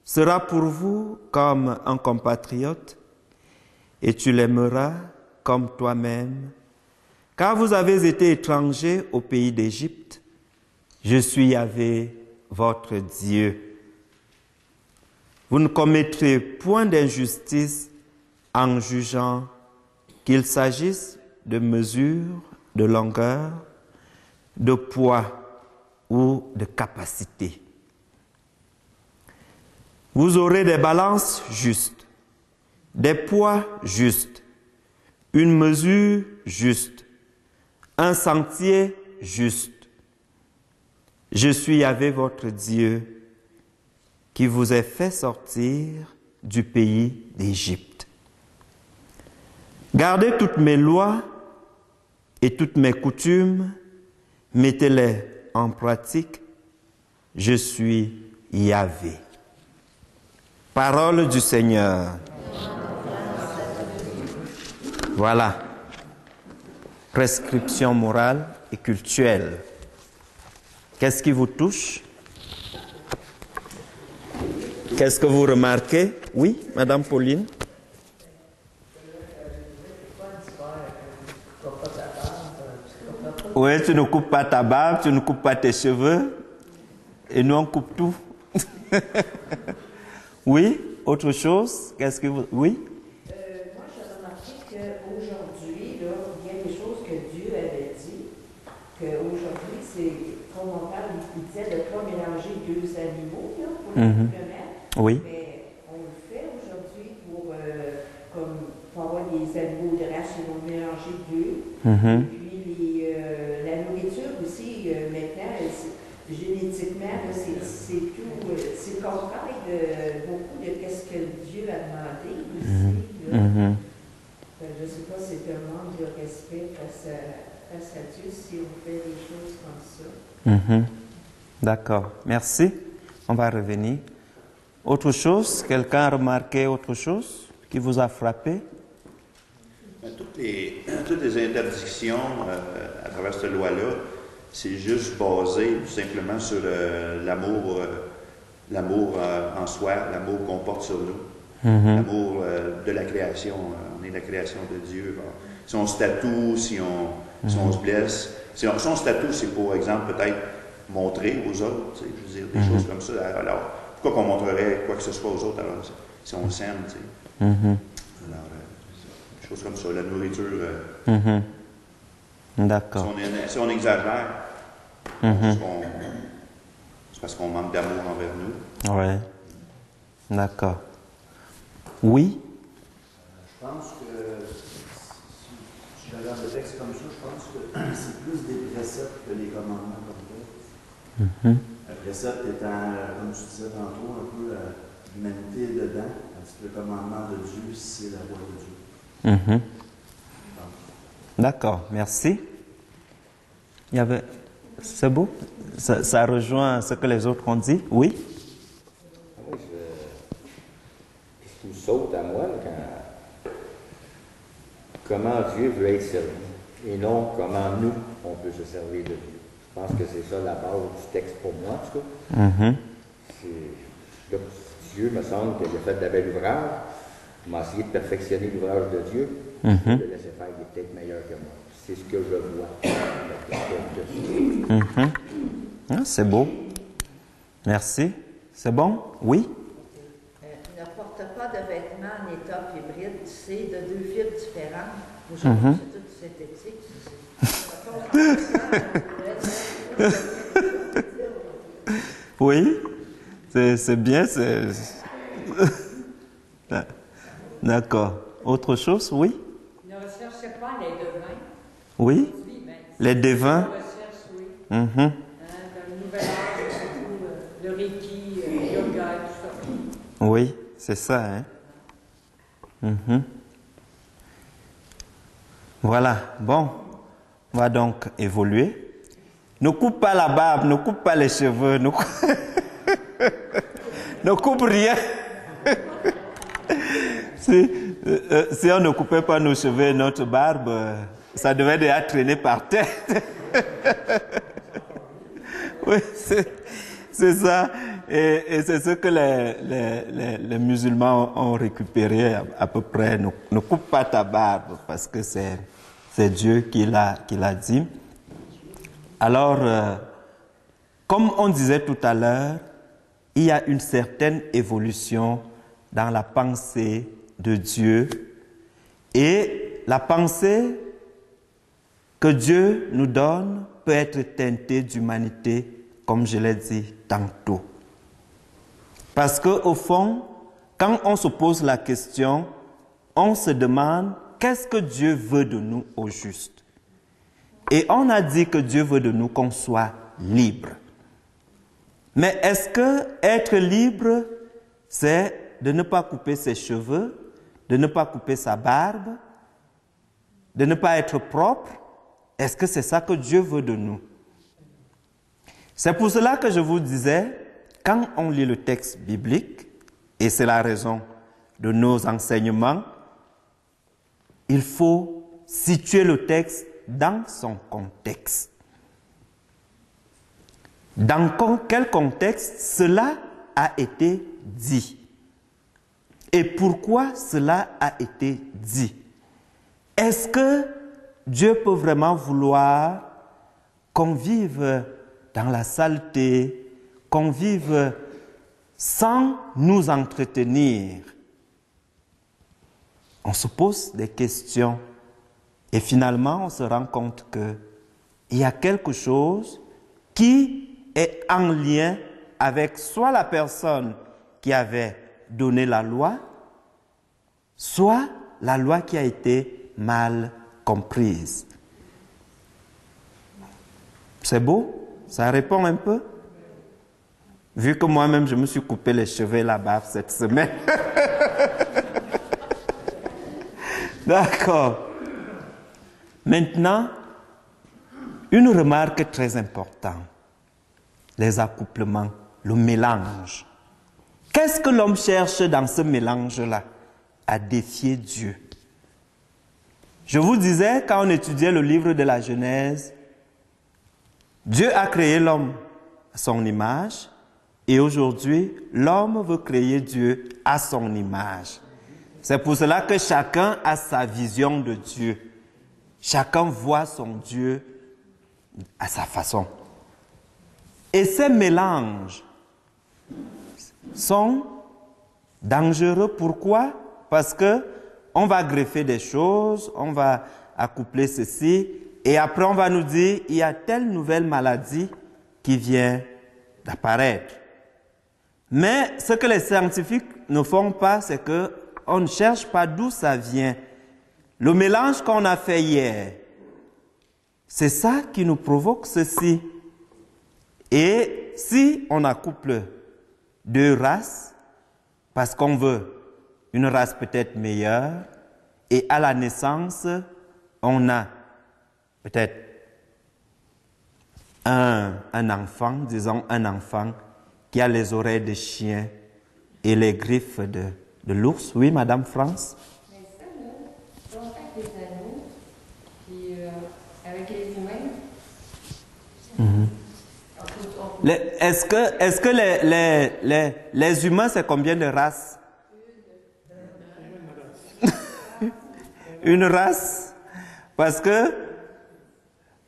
sera pour vous comme un compatriote, et tu l'aimeras comme toi-même, car vous avez été étrangers au pays d'Égypte. Je suis Yahvé, votre Dieu. Vous ne commettrez point d'injustice en jugeant qu'il s'agisse de mesure, de longueur, de poids ou de capacité. Vous aurez des balances justes, des poids justes, une mesure juste, un sentier juste. Je suis Yahvé votre Dieu qui vous ai fait sortir du pays d'Égypte. Gardez toutes mes lois et toutes mes coutumes, mettez-les en pratique. Je suis Yahvé. Parole du Seigneur. Voilà. Prescription morale et cultuelle. Qu'est-ce qui vous touche? Qu'est-ce que vous remarquez? Oui, Madame Pauline? Oui, tu ne coupes pas ta barbe, tu ne coupes pas tes cheveux, et nous on coupe tout. Oui, autre chose? Qu'est-ce que vous... Oui? Moi, j'ai remarqué qu'aujourd'hui, il y a des choses que Dieu avait dit, qu'aujourd'hui, c'est, comme on parle, il disait de ne pas mélanger deux animaux là, pour le mettre. Oui. Mais on le fait aujourd'hui pour avoir des animaux de race, ils vont mélanger deux. Et puis la nourriture aussi, maintenant, génétiquement, c'est tout, c'est le contraire de beaucoup de ce que Dieu a demandé aussi. Je ne sais pas si c'est un manque de respect face à Dieu si on fait des choses comme ça. D'accord, merci. On va revenir. Autre chose? Quelqu'un a remarqué autre chose qui vous a frappé? Toutes les interdictions à travers cette loi-là, c'est juste basé tout simplement sur l'amour en soi, l'amour qu'on porte sur nous, l'amour de la création. On est la création de Dieu. Bon. Si on se tatoue, si on se blesse, si on se tatoue, c'est pour exemple peut-être montrer aux autres, je veux dire, des choses comme ça. Alors, pourquoi qu'on montrerait quoi que ce soit aux autres alors si on s'aime, tu sais. Alors, des choses comme ça, la nourriture. D'accord. Si on exagère, c'est parce qu'on manque d'amour envers nous. Oui. D'accord. Oui? Je pense que, si je regarde le texte comme ça, je pense que c'est plus des préceptes que des commandements comme ça. Le précepte étant, comme tu disais tantôt, un peu l'humanité dedans, parce que le commandement de Dieu, c'est la voix de Dieu. D'accord, merci. Il y avait... C'est beau? Ça rejoint ce que les autres ont dit? Oui? Oui, ce qui me saute à moi, comment Dieu veut être servi, et non comment nous, on peut se servir de Dieu. Je pense que c'est ça la base du texte pour moi, en tout cas. Dieu, me semble qu'il a fait de bel ouvrage, il m'a essayé de perfectionner l'ouvrage de Dieu, de le laisser faire, il est peut-être meilleur que moi. C'est ce que je vois. C'est beau. Merci. C'est bon? Oui? Ne porte pas de vêtements en étoffe hybride, c'est de deux fibres différentes. Aujourd'hui, c'est tout synthétique. Oui? C'est bien. D'accord. Autre chose? Oui? Ne recherchez pas les devins. Oui? Les devins? Recherche, oui. Mhm. Dans le nouvel âge, surtout le Reiki, yoga et tout ça. Oui, c'est ça, hein? Mhm. Voilà, bon, on va donc évoluer. Ne coupe pas la barbe, ne coupe pas les cheveux, ne coupe rien. Si on ne coupait pas nos cheveux et notre barbe, ça devait déjà traîner par terre. Oui, C'est ça. Et c'est ce que les musulmans ont récupéré à peu près. Ne coupe pas ta barbe parce que c'est Dieu qui l'a dit. Alors, comme on disait tout à l'heure, il y a une certaine évolution dans la pensée de Dieu. Et la pensée que Dieu nous donne peut être teintée d'humanité, comme je l'ai dit tantôt. Parce qu'au fond, quand on se pose la question, on se demande qu'est-ce que Dieu veut de nous au juste. Et on a dit que Dieu veut de nous qu'on soit libre. Mais est-ce que être libre, c'est de ne pas couper ses cheveux, de ne pas couper sa barbe, de ne pas être propre? Est-ce que c'est ça que Dieu veut de nous? C'est pour cela que je vous disais, quand on lit le texte biblique, et c'est la raison de nos enseignements, il faut situer le texte dans son contexte. Dans quel contexte cela a été dit? Et pourquoi cela a été dit? Est-ce que Dieu peut vraiment vouloir qu'on vive dans la saleté, qu'on vive sans nous entretenir? On se pose des questions et finalement on se rend compte qu'il y a quelque chose qui est en lien avec soit la personne qui avait donné la loi, soit la loi qui a été mal comprise. C'est beau? Ça répond un peu? Vu que moi-même je me suis coupé les cheveux et la barbe cette semaine. D'accord. Maintenant, une remarque très importante. Les accouplements, le mélange. Qu'est-ce que l'homme cherche dans ce mélange-là? À défier Dieu. Je vous disais, quand on étudiait le livre de la Genèse, Dieu a créé l'homme à son image et aujourd'hui, l'homme veut créer Dieu à son image. C'est pour cela que chacun a sa vision de Dieu. Chacun voit son Dieu à sa façon. Et ces mélanges sont dangereux. Pourquoi? Parce que on va greffer des choses, on va accoupler ceci, et après on va nous dire, il y a telle nouvelle maladie qui vient d'apparaître. Mais ce que les scientifiques ne font pas, c'est qu'on ne cherche pas d'où ça vient. Le mélange qu'on a fait hier, c'est ça qui nous provoque ceci. Et si on accouple deux races, parce qu'on veut une race peut-être meilleure, et à la naissance, on a peut-être un enfant, disons un enfant, qui a les oreilles de chien et les griffes de l'ours. Oui, Madame France? Mais ça, là, on fait des animaux, puis avec les humains. Est-ce que les humains, c'est combien de races? Une race. Parce que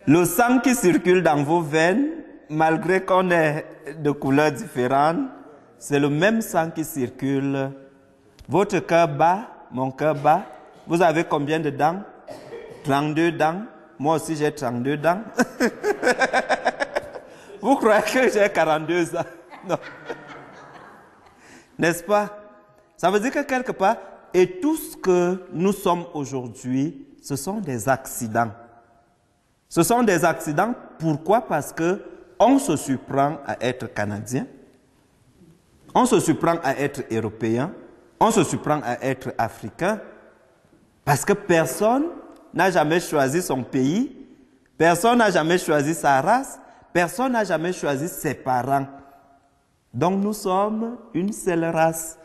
le sang qui circule dans vos veines, malgré qu'on est de couleurs différentes, c'est le même sang qui circule. Votre cœur bat, mon cœur bat. Vous avez combien de dents? 32 dents. Moi aussi, j'ai 32 dents. Vous croyez que j'ai 42 ans? Non. N'est-ce pas? Ça veut dire que quelque part, et tout ce que nous sommes aujourd'hui, ce sont des accidents. Ce sont des accidents, pourquoi? Parce qu'on se surprend à être Canadien, on se surprend à être Européen, on se surprend à être Africain, parce que personne n'a jamais choisi son pays, personne n'a jamais choisi sa race, personne n'a jamais choisi ses parents. Donc nous sommes une seule race.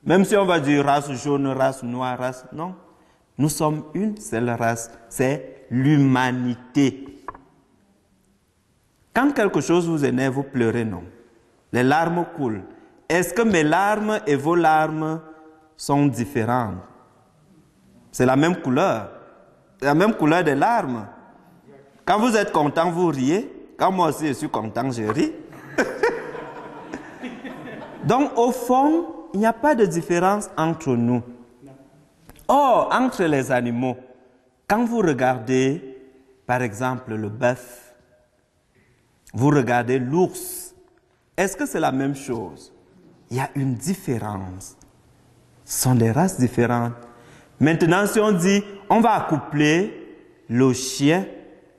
Même si on va dire race jaune, race noire, race... Non. Nous sommes une seule race. C'est l'humanité. Quand quelque chose vous énerve, vous pleurez, non. les larmes coulent. Est-ce que mes larmes et vos larmes sont différentes? C'est la même couleur. C'est la même couleur des larmes. Quand vous êtes content, vous riez. Quand moi aussi je suis content, je ris. Donc, au fond, il n'y a pas de différence entre nous. Or, entre les animaux, quand vous regardez, par exemple, le bœuf, vous regardez l'ours, est-ce que c'est la même chose? Il y a une différence. Ce sont des races différentes. Maintenant, si on dit, on va accoupler le chien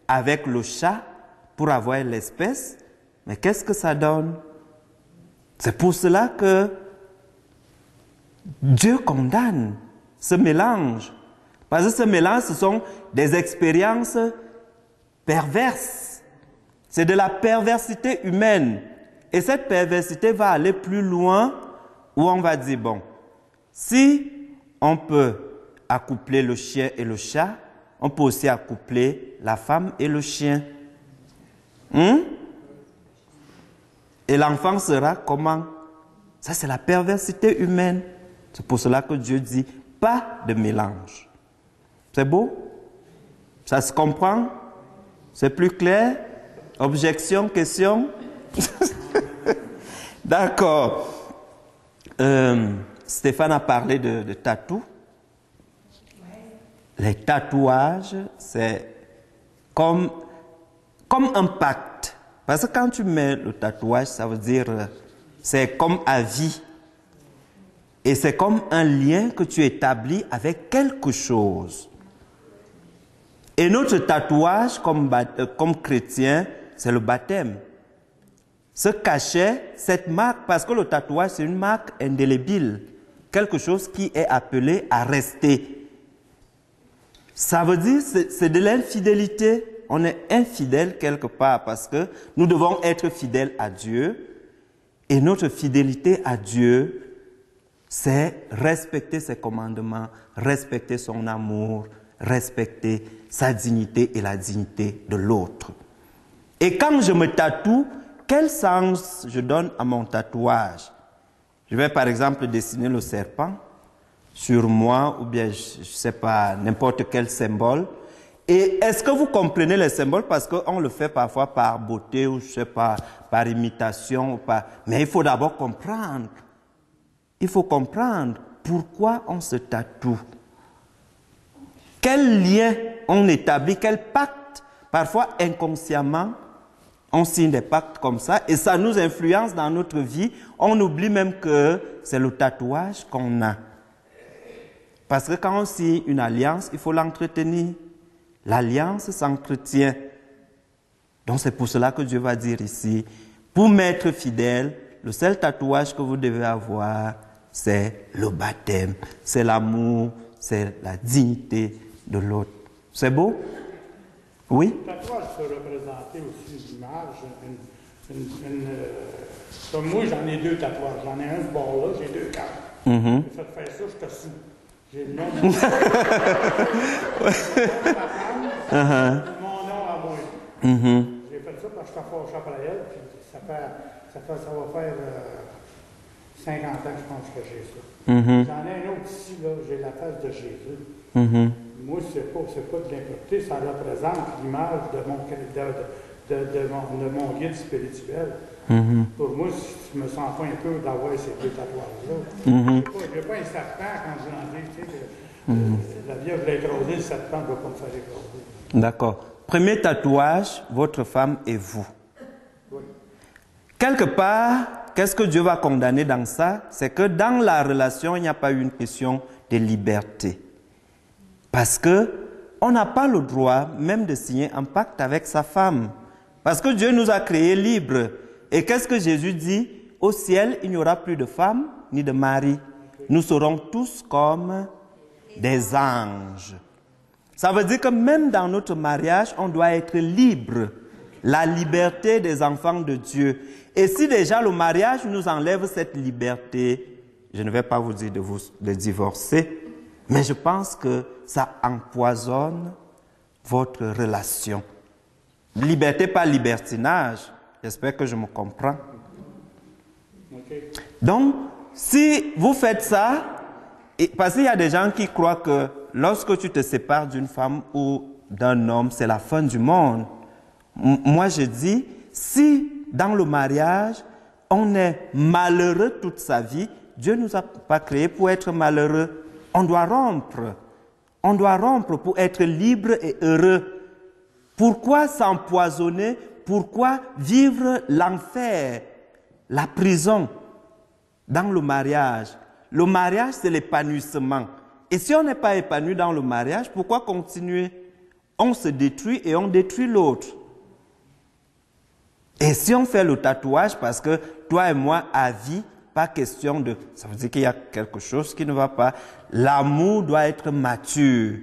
avec le chat pour avoir l'espèce, mais qu'est-ce que ça donne? C'est pour cela que Dieu condamne ce mélange. Parce que ce mélange, ce sont des expériences perverses. C'est de la perversité humaine. Et cette perversité va aller plus loin où on va dire, bon, si on peut accoupler le chien et le chat, on peut aussi accoupler la femme et le chien. Et l'enfant sera comment? Ça, c'est la perversité humaine. C'est pour cela que Dieu dit, pas de mélange. C'est beau? Ça se comprend? C'est plus clair? Objection, question? D'accord. Stéphane a parlé de tatou. Les tatouages, c'est comme un pacte. Parce que quand tu mets le tatouage, ça veut dire c'est comme à vie. Et c'est comme un lien que tu établis avec quelque chose. Et notre tatouage comme chrétien, c'est le baptême. Ce cachet, cette marque, parce que le tatouage, c'est une marque indélébile. Quelque chose qui est appelé à rester. Ça veut dire, c'est de l'infidélité. On est infidèle quelque part parce que nous devons être fidèles à Dieu. Et notre fidélité à Dieu, c'est respecter ses commandements, respecter son amour, respecter sa dignité et la dignité de l'autre. Et quand je me tatoue, quel sens je donne à mon tatouage? Je vais par exemple dessiner le serpent sur moi ou bien, je ne sais pas, n'importe quel symbole. Et est-ce que vous comprenez les symboles? Parce qu'on le fait parfois par beauté ou je ne sais pas, par imitation. Ou par... Mais il faut d'abord comprendre. Il faut comprendre pourquoi on se tatoue. Quel lien on établit, quel pacte? Parfois inconsciemment, on signe des pactes comme ça et ça nous influence dans notre vie. On oublie même que c'est le tatouage qu'on a. Parce que quand on signe une alliance, il faut l'entretenir. L'alliance s'entretient. Donc c'est pour cela que Dieu va dire ici, pour m'être fidèle, le seul tatouage que vous devez avoir, c'est le baptême, c'est l'amour, c'est la dignité de l'autre. C'est beau? Oui? Le tatouage peut représenter aussi une image, comme moi j'en ai deux tatouages, j'en ai un ce bord-là, j'ai deux cartes. J'ai fait faire ça, je te sous. J'ai le nom de mon nom à moi. J'ai fait ça parce que je suis fort après elle, puis ça va faire 50 ans que je pense que j'ai ça. J'en ai un autre ici, là, j'ai la face de Jésus. Moi, c'est pas de l'impureté, ça représente l'image de mon guide spirituel. Pour moi, je me sens pas un peu d'avoir ces deux tatouages-là. Je n'ai pas un serpent quand je l'en dis, tu sais, la Vierge l'a écrasé, le serpent ne va pas me faire écraser. D'accord. Premier tatouage, votre femme et vous. Oui. Quelque part, qu'est-ce que Dieu va condamner dans ça? C'est que dans la relation, il n'y a pas eu une question de liberté. Parce que on n'a pas le droit même de signer un pacte avec sa femme. Parce que Dieu nous a créés libres. Et qu'est-ce que Jésus dit? Au ciel, il n'y aura plus de femmes ni de maris. Nous serons tous comme des anges. Ça veut dire que même dans notre mariage, on doit être libre. La liberté des enfants de Dieu. Et si déjà le mariage nous enlève cette liberté, je ne vais pas vous dire de divorcer, mais je pense que ça empoisonne votre relation. Liberté, pas libertinage. J'espère que je me comprends. OK. Donc, si vous faites ça, parce qu'il y a des gens qui croient que lorsque tu te sépares d'une femme ou d'un homme, c'est la fin du monde. Moi, je dis, si dans le mariage, on est malheureux toute sa vie, Dieu ne nous a pas créés pour être malheureux. On doit rompre. On doit rompre pour être libre et heureux. Pourquoi s'empoisonner? Pourquoi vivre l'enfer, la prison dans le mariage? Le mariage, c'est l'épanouissement. Et si on n'est pas épanoui dans le mariage, pourquoi continuer? On se détruit et on détruit l'autre. Et si on fait le tatouage, parce que toi et moi, à vie, pas question de... Ça veut dire qu'il y a quelque chose qui ne va pas. L'amour doit être mature.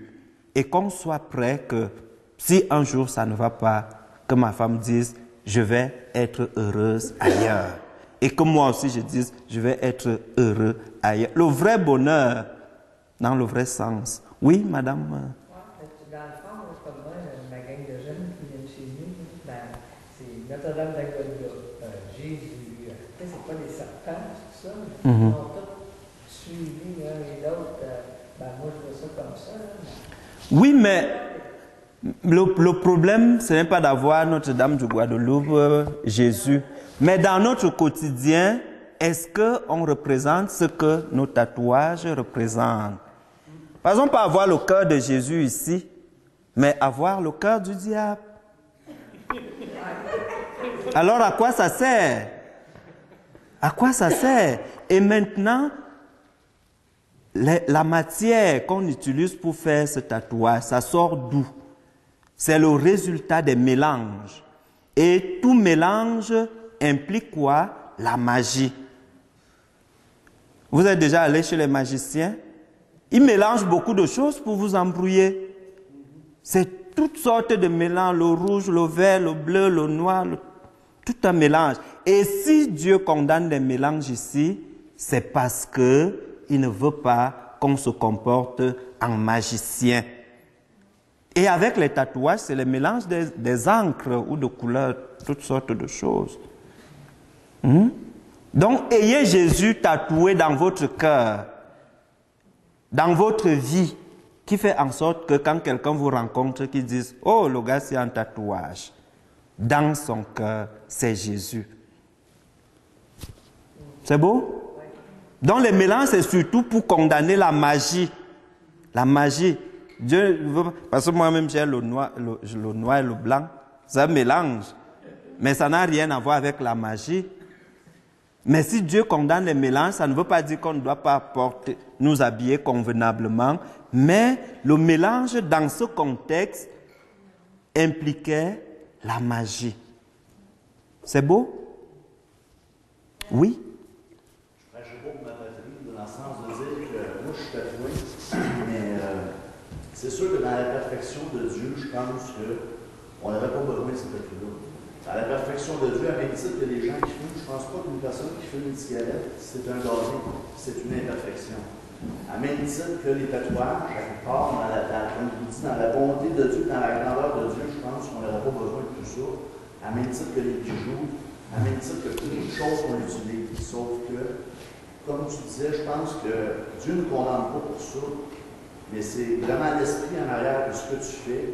Et qu'on soit prêt que si un jour ça ne va pas, que ma femme dise, je vais être heureuse ailleurs. Et que moi aussi je dise, je vais être heureux ailleurs. Le vrai bonheur, dans le vrai sens. Oui, madame? Dans le fond, comme moi, ma gang de jeunes qui viennent chez nous, ben, c'est Notre-Dame d'Aguadeloupe, Jésus, c'est pas des serpents, tout ça, mais ils ont tous suivi l'un et l'autre. Ben, moi, je vois ça comme ça. Là. Oui, mais le problème, ce n'est pas d'avoir Notre-Dame de Guadeloupe, Jésus. Mais dans notre quotidien, est-ce qu'on représente ce que nos tatouages représentent? Par exemple, pas avoir le cœur de Jésus ici, mais avoir le cœur du diable. Alors, à quoi ça sert? À quoi ça sert? Et maintenant, la matière qu'on utilise pour faire ce tatouage, ça sort d'où? C'est le résultat des mélanges. Et tout mélange implique quoi? La magie. Vous êtes déjà allé chez les magiciens? Ils mélangent beaucoup de choses pour vous embrouiller. C'est toutes sortes de mélanges, le rouge, le vert, le bleu, le noir, tout un mélange. Et si Dieu condamne les mélanges ici, c'est parce qu'il ne veut pas qu'on se comporte en magicien. Et avec les tatouages, c'est le mélange des encres ou de couleurs, toutes sortes de choses. Donc, ayez Jésus tatoué dans votre cœur, dans votre vie, qui fait en sorte que quand quelqu'un vous rencontre, qu'il dise « Oh, le gars, c'est un tatouage ». Dans son cœur, c'est Jésus. C'est beau? Donc, les mélanges, c'est surtout pour condamner la magie. La magie. Dieu veut, parce que moi-même, j'ai le noir et le blanc. C'est un mélange. Mais ça n'a rien à voir avec la magie. Mais si Dieu condamne les mélanges, ça ne veut pas dire qu'on ne doit pas nous habiller convenablement. Mais le mélange, dans ce contexte, impliquait la magie. C'est beau? Oui? Je suis beau pour ma patrie, dans le sens de dire que moi, je suis tatoué, mais c'est sûr que dans la perfection de Dieu, je pense qu'on n'avait pas besoin de ce tatouage-là. Dans la perfection de Dieu, à même titre que les gens qui fument, je ne pense pas qu'une personne qui fume une cigarette, c'est un danger, c'est une imperfection. À même titre que les tatouages, à quelque part, comme je vous dis, dans la bonté de Dieu, dans la grandeur de Dieu, je pense qu'on n'aurait pas besoin de tout ça. À même titre que les bijoux, à même titre que toutes les choses qu'on utilise. Sauf que, comme tu disais, je pense que Dieu ne nous condamne pas pour ça, mais c'est vraiment l'esprit en arrière de ce que tu fais.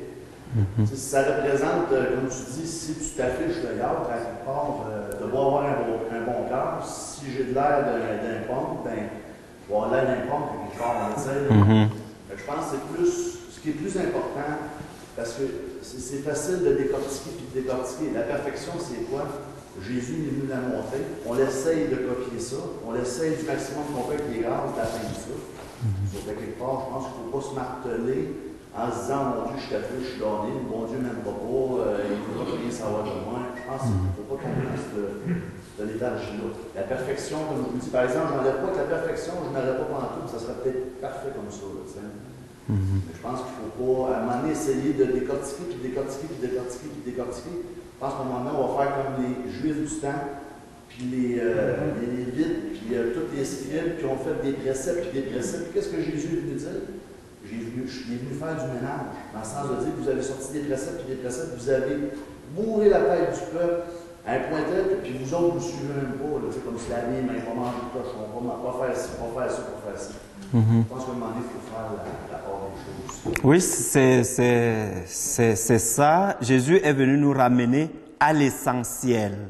Ça représente, comme tu dis, si tu t'affiches de garde, à quelque part, de avoir un bon cœur. Si j'ai de l'air d'un pomme, ben, je vais avoir l'air d'un pomme quelque part, tu sais. Je pense que c'est plus, ce qui est plus important, parce que c'est facile de décortiquer puis de décortiquer. La perfection, c'est quoi? Jésus est venu la montrer. On essaye de copier ça. On essaye du maximum qu'on peut avec les grâces d'atteindre ça. Sauf que quelque part, je pense qu'il ne faut pas se marteler en se disant, mon Dieu, je suis tatoué, je suis donné, mon Dieu ne m'aime pas, il ne voudra rien savoir de moi. Je pense qu'il ne faut pas tomber dans ce léthargie-là. La perfection, comme je vous dis, par exemple, je n'enlève pas que la perfection, je n'enlève pas pendant tout, ça serait peut-être parfait comme ça. Là, mais je pense qu'il ne faut pas, à un moment donné, essayer de décortiquer, puis décortiquer, puis décortiquer, puis décortiquer. Je pense qu'à un moment donné, on va faire comme les juifs du temps, puis les Lévites, puis tous les scribes qui ont fait des préceptes, puis des préceptes. Qu'est-ce que Jésus est venu dire? Je suis venu faire du ménage, dans le sens de dire que vous avez sorti des préceptes, vous avez bourré la tête du peuple À un point tel, puis vous autres, vous suivez même pas, là, comme se laver les mains, pas manger de cochon, pas faire ci, pas faire ça, pas faire ça. Je pense qu'à un moment donné, il faut faire la part des choses. Oui, c'est ça. Jésus est venu nous ramener à l'essentiel.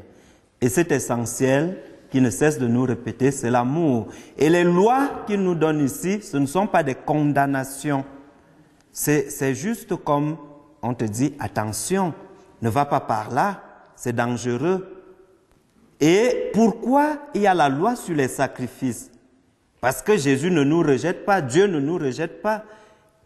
Et cet essentiel qui ne cesse de nous répéter, c'est l'amour. Et les lois qu'il nous donne ici, ce ne sont pas des condamnations. C'est juste comme on te dit, attention, ne va pas par là, c'est dangereux. Et pourquoi il y a la loi sur les sacrifices? Parce que Jésus ne nous rejette pas, Dieu ne nous rejette pas.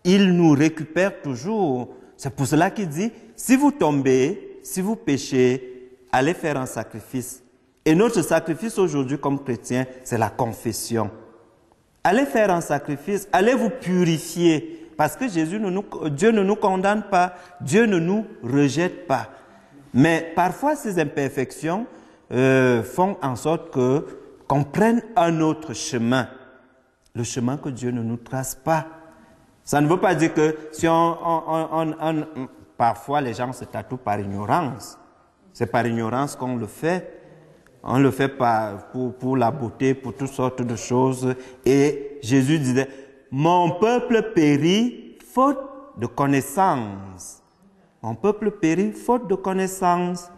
Il nous récupère toujours. C'est pour cela qu'il dit, si vous tombez, si vous péchez, allez faire un sacrifice. Et notre sacrifice aujourd'hui comme chrétiens, c'est la confession. Allez faire un sacrifice, allez vous purifier. Parce que Dieu ne nous condamne pas, Dieu ne nous rejette pas. Mais parfois ces imperfections font en sorte qu'on prenne un autre chemin. Le chemin que Dieu ne nous trace pas. Ça ne veut pas dire que si parfois les gens se tatouent par ignorance. C'est par ignorance qu'on le fait. On le fait pour la beauté, pour toutes sortes de choses. Et Jésus disait, mon peuple périt faute de connaissance. Mon peuple périt faute de connaissance.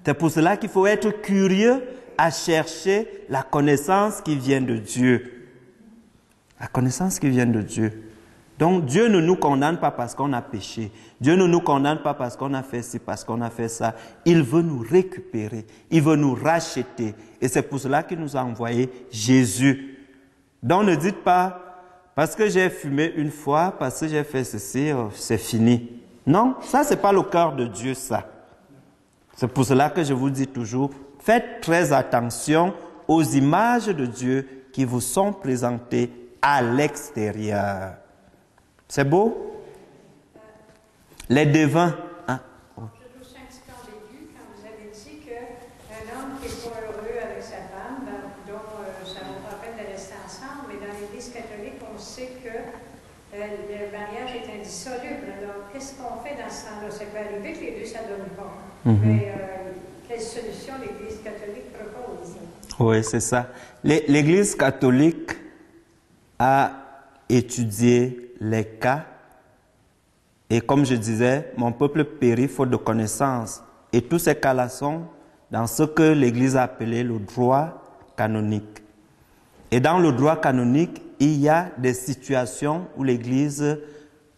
C'est pour cela qu'il faut être curieux à chercher la connaissance qui vient de Dieu. La connaissance qui vient de Dieu. Donc Dieu ne nous condamne pas parce qu'on a péché. Dieu ne nous condamne pas parce qu'on a fait ci, parce qu'on a fait ça. Il veut nous récupérer. Il veut nous racheter. Et c'est pour cela qu'il nous a envoyé Jésus. Donc ne dites pas, parce que j'ai fumé une fois, parce que j'ai fait ceci, c'est fini. Non, ça c'est pas le cœur de Dieu, ça. C'est pour cela que je vous dis toujours, faites très attention aux images de Dieu qui vous sont présentées à l'extérieur. C'est beau? Les devins. Hein? Je trouve ça un petit peu ambigu quand vous avez dit qu'un homme qui n'est pas heureux avec sa femme, dont ça ne vaut pas la peine de rester ensemble, mais dans l'Église catholique, on sait que le mariage est indissoluble. Alors, qu'est-ce qu'on fait dans ce temps-là? Ça peut arriver que les deux, ça ne donne pas. Mais quelle solution l'Église catholique propose? Oui, c'est ça. L'Église catholique a étudié les cas. Et comme je disais, mon peuple périt faute de connaissance. Et tous ces cas-là sont dans ce que l'Église a appelé le droit canonique. Et dans le droit canonique, il y a des situations où l'Église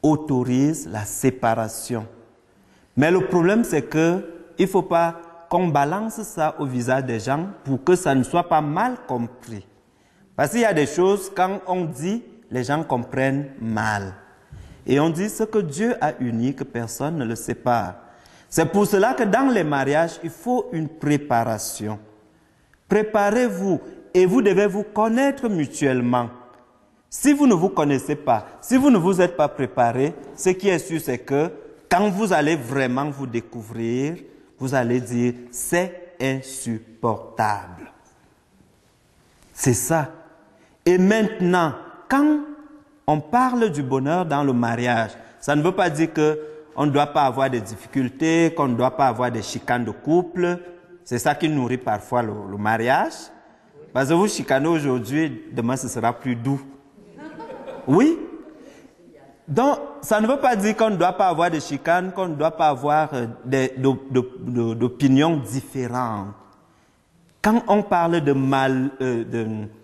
autorise la séparation. Mais le problème, c'est qu'il ne faut pas qu'on balance ça au visage des gens pour que ça ne soit pas mal compris. Parce qu'il y a des choses, quand on dit, les gens comprennent mal. Et on dit ce que Dieu a uni, que personne ne le sépare. C'est pour cela que dans les mariages, il faut une préparation. Préparez-vous et vous devez vous connaître mutuellement. Si vous ne vous connaissez pas, si vous ne vous êtes pas préparé, ce qui est sûr, c'est que quand vous allez vraiment vous découvrir, vous allez dire « c'est insupportable ». C'est ça. Et maintenant, quand on parle du bonheur dans le mariage, ça ne veut pas dire qu'on ne doit pas avoir des difficultés, qu'on ne doit pas avoir des chicanes de couple. C'est ça qui nourrit parfois le mariage. Parce que vous chicanez aujourd'hui, demain ce sera plus doux. Oui. Donc, ça ne veut pas dire qu'on ne doit pas avoir de chicanes, qu'on ne doit pas avoir d'opinions différentes. Quand on parle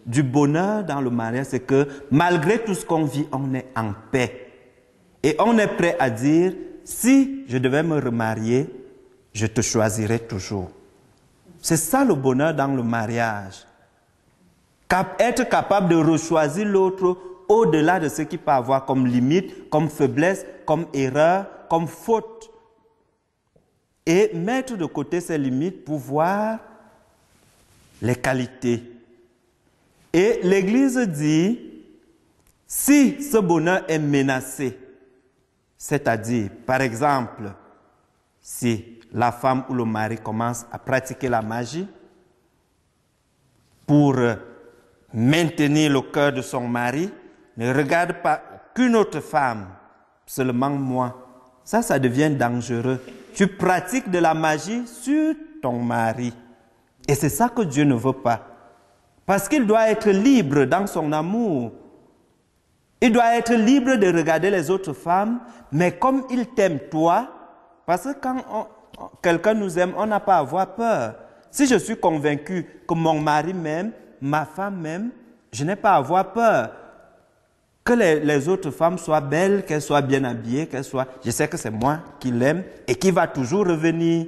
du bonheur dans le mariage, c'est que malgré tout ce qu'on vit, on est en paix. Et on est prêt à dire, si je devais me remarier, je te choisirai toujours. C'est ça le bonheur dans le mariage. Être capable de rechoisir l'autre au-delà de ce qu'il peut avoir comme limite, comme faiblesse, comme erreur, comme faute. Et mettre de côté ces limites pour voir les qualités. Et l'Église dit, si ce bonheur est menacé, c'est-à-dire, par exemple, si la femme ou le mari commence à pratiquer la magie pour maintenir le cœur de son mari, ne regarde pas qu'une autre femme, seulement moi. Ça devient dangereux. Tu pratiques de la magie sur ton mari. Et c'est ça que Dieu ne veut pas. Parce qu'il doit être libre dans son amour. Il doit être libre de regarder les autres femmes, mais comme il t'aime toi, parce que quand quelqu'un nous aime, on n'a pas à avoir peur. Si je suis convaincu que mon mari m'aime, ma femme m'aime, je n'ai pas à avoir peur. Que les autres femmes soient belles, qu'elles soient bien habillées, je sais que c'est moi qui l'aime et qui va toujours revenir.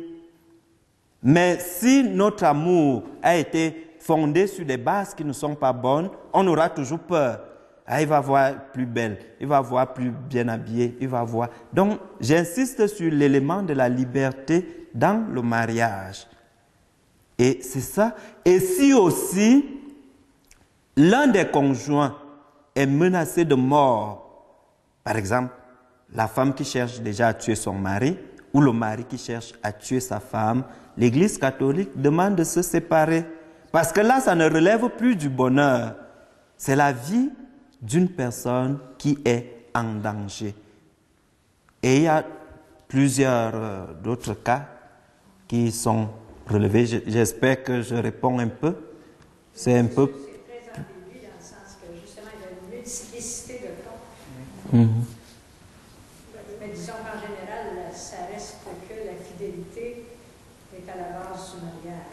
Mais si notre amour a été fondé sur des bases qui ne sont pas bonnes, on aura toujours peur. Ah, il va voir plus belle, il va voir plus bien habillée, il va voir. Donc, j'insiste sur l'élément de la liberté dans le mariage. Et c'est ça. Et si aussi, l'un des conjoints est menacé de mort, par exemple, la femme qui cherche déjà à tuer son mari, ou le mari qui cherche à tuer sa femme, l'Église catholique demande de se séparer. Parce que là, ça ne relève plus du bonheur. C'est la vie d'une personne qui est en danger. Et il y a plusieurs d'autres cas qui sont relevés. J'espère que je réponds un peu. C'est un peu... C'est très ambigu dans le sens que justement, il y a une multiplicité de cas. Mais disons qu'en général, ça reste que la fidélité est à la base du mariage.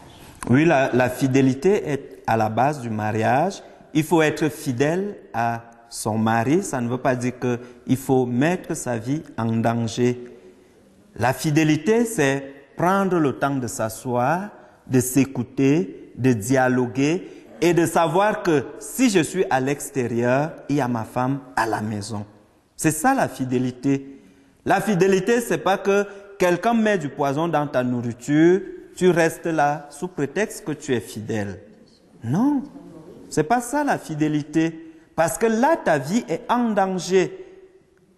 Oui, la fidélité est à la base du mariage. Il faut être fidèle à son mari. Ça ne veut pas dire qu'il faut mettre sa vie en danger. La fidélité, c'est prendre le temps de s'asseoir, de s'écouter, de dialoguer et de savoir que si je suis à l'extérieur, il y a ma femme à la maison. C'est ça la fidélité. La fidélité, c'est pas que quelqu'un met du poison dans ta nourriture, tu restes là sous prétexte que tu es fidèle. Non, c'est pas ça la fidélité. Parce que là, ta vie est en danger.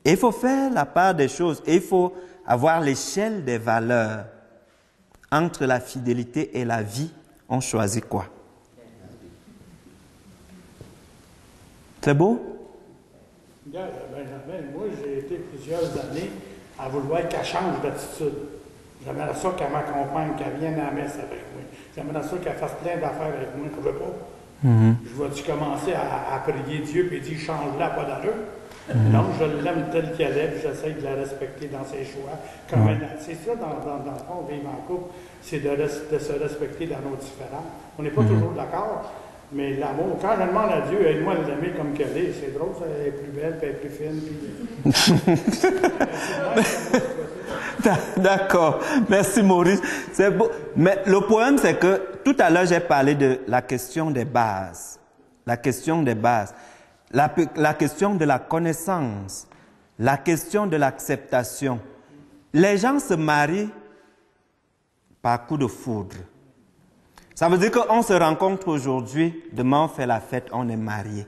Et il faut faire la part des choses. Et il faut avoir l'échelle des valeurs. Entre la fidélité et la vie, on choisit quoi? C'est beau? Benjamin, moi, j'ai été plusieurs années à vouloir qu'elle change d'attitude. J'aimerais ça qu'elle m'accompagne, qu'elle vienne à la messe avec moi. J'aimerais ça qu'elle fasse plein d'affaires avec moi. Je ne veux pas. Je vais-tu commencer à prier Dieu et dire change-la, pas d'allure? Non, je l'aime telle qu'elle est, puis j'essaie de la respecter dans ses choix. C'est ça, dans le fond, vivre en couple, c'est de se respecter dans nos différences. On n'est pas toujours d'accord, mais l'amour, quand je demande à Dieu, aide-moi à l'aimer comme qu'elle est, c'est drôle, elle est plus belle, puis elle est plus fine. D'accord, merci Maurice. C'est beau. Mais le problème, c'est que tout à l'heure, j'ai parlé de la question des bases. La question des bases. La question de la connaissance. La question de l'acceptation. Les gens se marient par coup de foudre. Ça veut dire qu'on se rencontre aujourd'hui, demain on fait la fête, on est marié.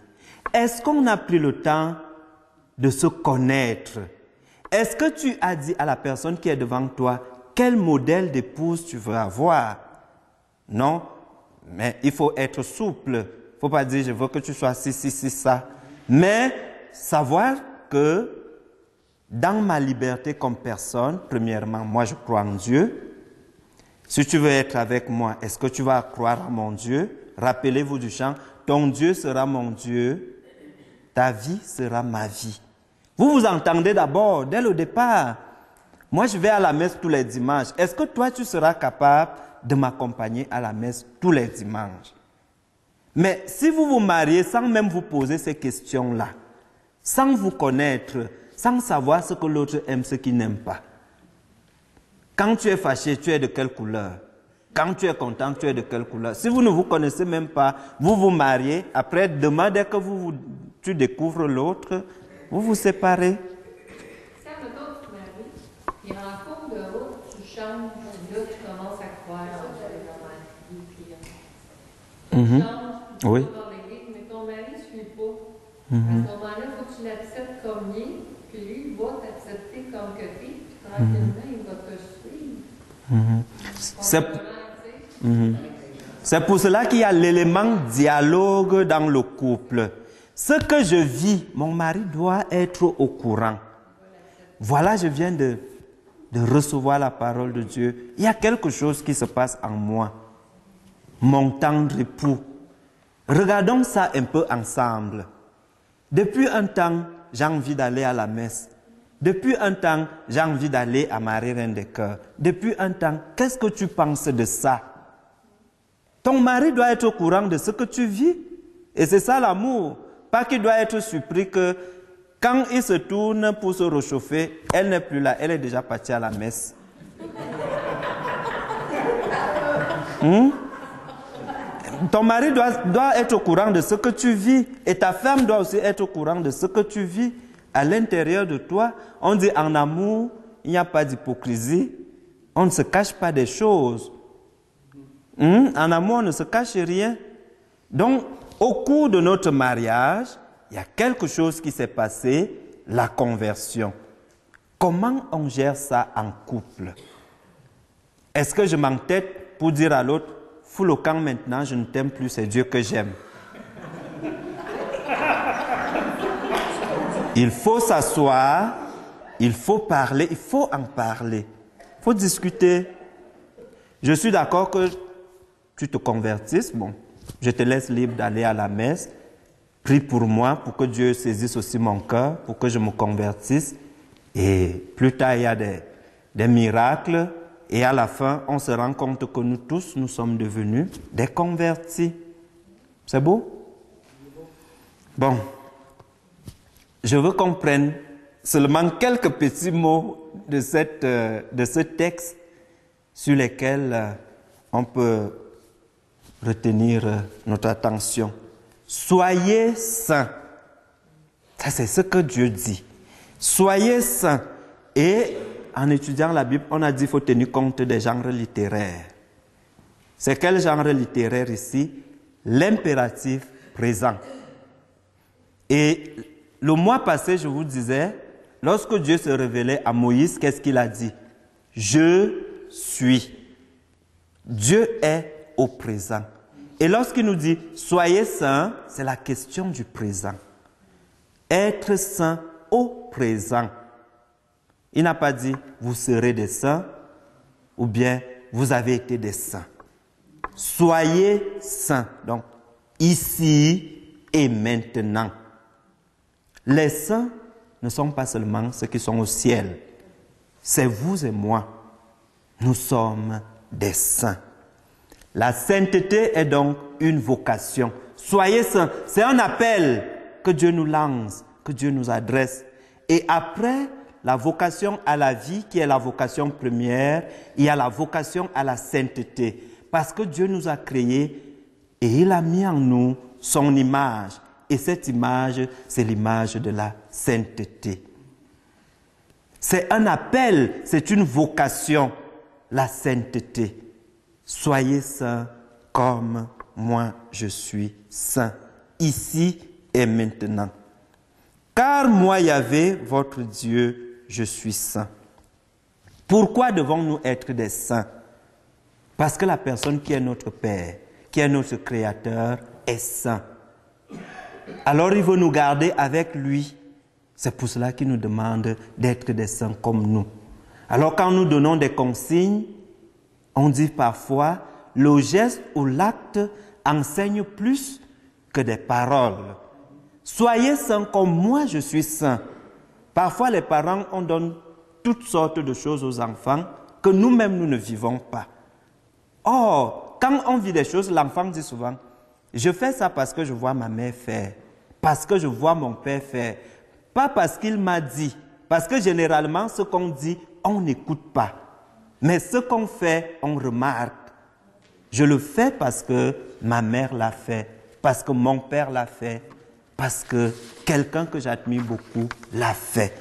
Est-ce qu'on a pris le temps de se connaître? Est-ce que tu as dit à la personne qui est devant toi quel modèle d'épouse tu veux avoir? Non, mais il faut être souple. Il ne faut pas dire je veux que tu sois ci, ça. Mais savoir que dans ma liberté comme personne, premièrement, moi je crois en Dieu. Si tu veux être avec moi, est-ce que tu vas croire à mon Dieu? Rappelez-vous du chant, ton Dieu sera mon Dieu, ta vie sera ma vie. Vous vous entendez d'abord, dès le départ. Moi, je vais à la messe tous les dimanches. Est-ce que toi, tu seras capable de m'accompagner à la messe tous les dimanches? Mais si vous vous mariez sans même vous poser ces questions-là, sans vous connaître, sans savoir ce que l'autre aime, ce qu'il n'aime pas, quand tu es fâché, tu es de quelle couleur? Quand tu es content, tu es de quelle couleur? Si vous ne vous connaissez même pas, vous vous mariez, après, demain, dès que tu découvres l'autre, vous vous séparez. Ça, mettons, tu maries, puis en cours de route, tu changes, là, tu commences à croire en Dieu, tu changes, tu Oui. vas dans l'église, mais ton mari ne suit pas. À ce moment-là, il faut que tu l'acceptes comme il est, puis lui, il va t'accepter comme que tu es, puis tranquillement, il va te suivre. C'est pour cela qu'il y a l'élément dialogue dans le couple. Ce que je vis, mon mari doit être au courant. Voilà, je viens de de recevoir la parole de Dieu, il y a quelque chose qui se passe en moi. Mon tendre époux. Regardons ça un peu ensemble. Depuis un temps, j'ai envie d'aller à la messe. Depuis un temps, j'ai envie d'aller à Marie-Reine des Cœurs. Depuis un temps, qu'est-ce que tu penses de ça? Ton mari doit être au courant de ce que tu vis. Et c'est ça l'amour. Pas qu'il doit être surpris que quand il se tourne pour se réchauffer, elle n'est plus là, elle est déjà partie à la messe. Ton mari doit être au courant de ce que tu vis et ta femme doit aussi être au courant de ce que tu vis à l'intérieur de toi. On dit en amour, il n'y a pas d'hypocrisie, on ne se cache pas des choses. En amour, on ne se cache rien. Donc, au cours de notre mariage, il y a quelque chose qui s'est passé, la conversion. Comment on gère ça en couple? Est-ce que je m'entête pour dire à l'autre, fous le camp maintenant, je ne t'aime plus, c'est Dieu que j'aime? Il faut s'asseoir, il faut parler, il faut en parler, il faut discuter. Je suis d'accord que tu te convertisses, bon, je te laisse libre d'aller à la messe. Prie pour moi, pour que Dieu saisisse aussi mon cœur, pour que je me convertisse. Et plus tard, il y a des miracles. Et à la fin, on se rend compte que nous tous, nous sommes devenus des convertis. C'est beau? Bon. Je veux qu'on prenne seulement quelques petits mots de ce texte sur lesquels on peut retenir notre attention. Soyez saints. Ça, c'est ce que Dieu dit. Soyez saints. Et en étudiant la Bible, on a dit qu'il faut tenir compte des genres littéraires. C'est quel genre littéraire ici? L'impératif présent. Et le mois passé, je vous disais, lorsque Dieu se révélait à Moïse, qu'est-ce qu'il a dit? Je suis. Dieu est au présent. Et lorsqu'il nous dit « soyez saints », c'est la question du présent. Être saint au présent. Il n'a pas dit « vous serez des saints » ou bien « vous avez été des saints ». Soyez saints. Donc, ici et maintenant. Les saints ne sont pas seulement ceux qui sont au ciel. C'est vous et moi. Nous sommes des saints. La sainteté est donc une vocation. Soyez saints. C'est un appel que Dieu nous lance, que Dieu nous adresse. Et après la vocation à la vie, qui est la vocation première, il y a la vocation à la sainteté. Parce que Dieu nous a créés et il a mis en nous son image. Et cette image, c'est l'image de la sainteté. C'est un appel, c'est une vocation, la sainteté. Soyez saints comme moi je suis saint, ici et maintenant. Car moi, Yahvé, votre Dieu, je suis saint. Pourquoi devons-nous être des saints? Parce que la personne qui est notre Père, qui est notre Créateur, est saint. Alors il veut nous garder avec lui. C'est pour cela qu'il nous demande d'être des saints comme nous. Alors quand nous donnons des consignes, on dit parfois, le geste ou l'acte enseigne plus que des paroles. Soyez saints comme moi je suis saint. Parfois les parents, on donne toutes sortes de choses aux enfants que nous-mêmes nous ne vivons pas. Or, quand on vit des choses, l'enfant dit souvent, je fais ça parce que je vois ma mère faire, parce que je vois mon père faire, pas parce qu'il m'a dit, parce que généralement ce qu'on dit, on n'écoute pas. Mais ce qu'on fait, on remarque. Je le fais parce que ma mère l'a fait, parce que mon père l'a fait, parce que quelqu'un que j'admire beaucoup l'a fait.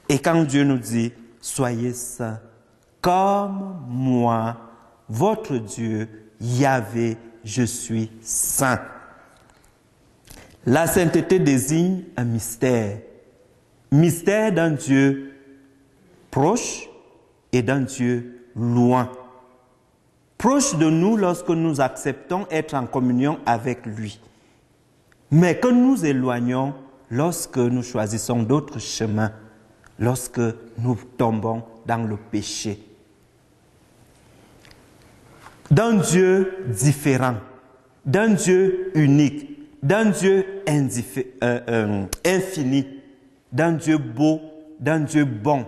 Et quand Dieu nous dit, soyez saints, comme moi, votre Dieu, Yahvé, je suis saint. La sainteté désigne un mystère. Mystère d'un Dieu proche et d'un Dieu loin. Proche de nous lorsque nous acceptons être en communion avec lui. Mais que nous éloignons lorsque nous choisissons d'autres chemins, lorsque nous tombons dans le péché. D'un Dieu différent, d'un Dieu unique, d'un Dieu infini, d'un Dieu beau, d'un Dieu bon.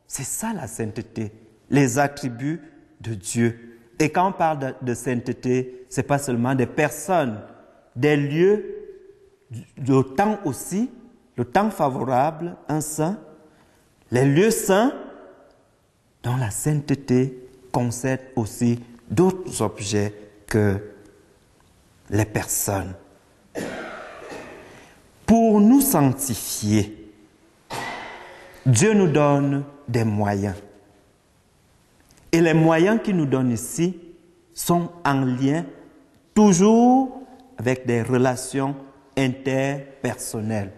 C'est ça la sainteté, les attributs de Dieu. Et quand on parle de sainteté, ce n'est pas seulement des personnes, des lieux, le temps aussi, le temps favorable, un saint, les lieux saints, dont la sainteté concerne aussi d'autres objets que les personnes. Pour nous sanctifier, Dieu nous donne des moyens. Et les moyens qu'il nous donne ici sont en lien toujours avec des relations interpersonnelles.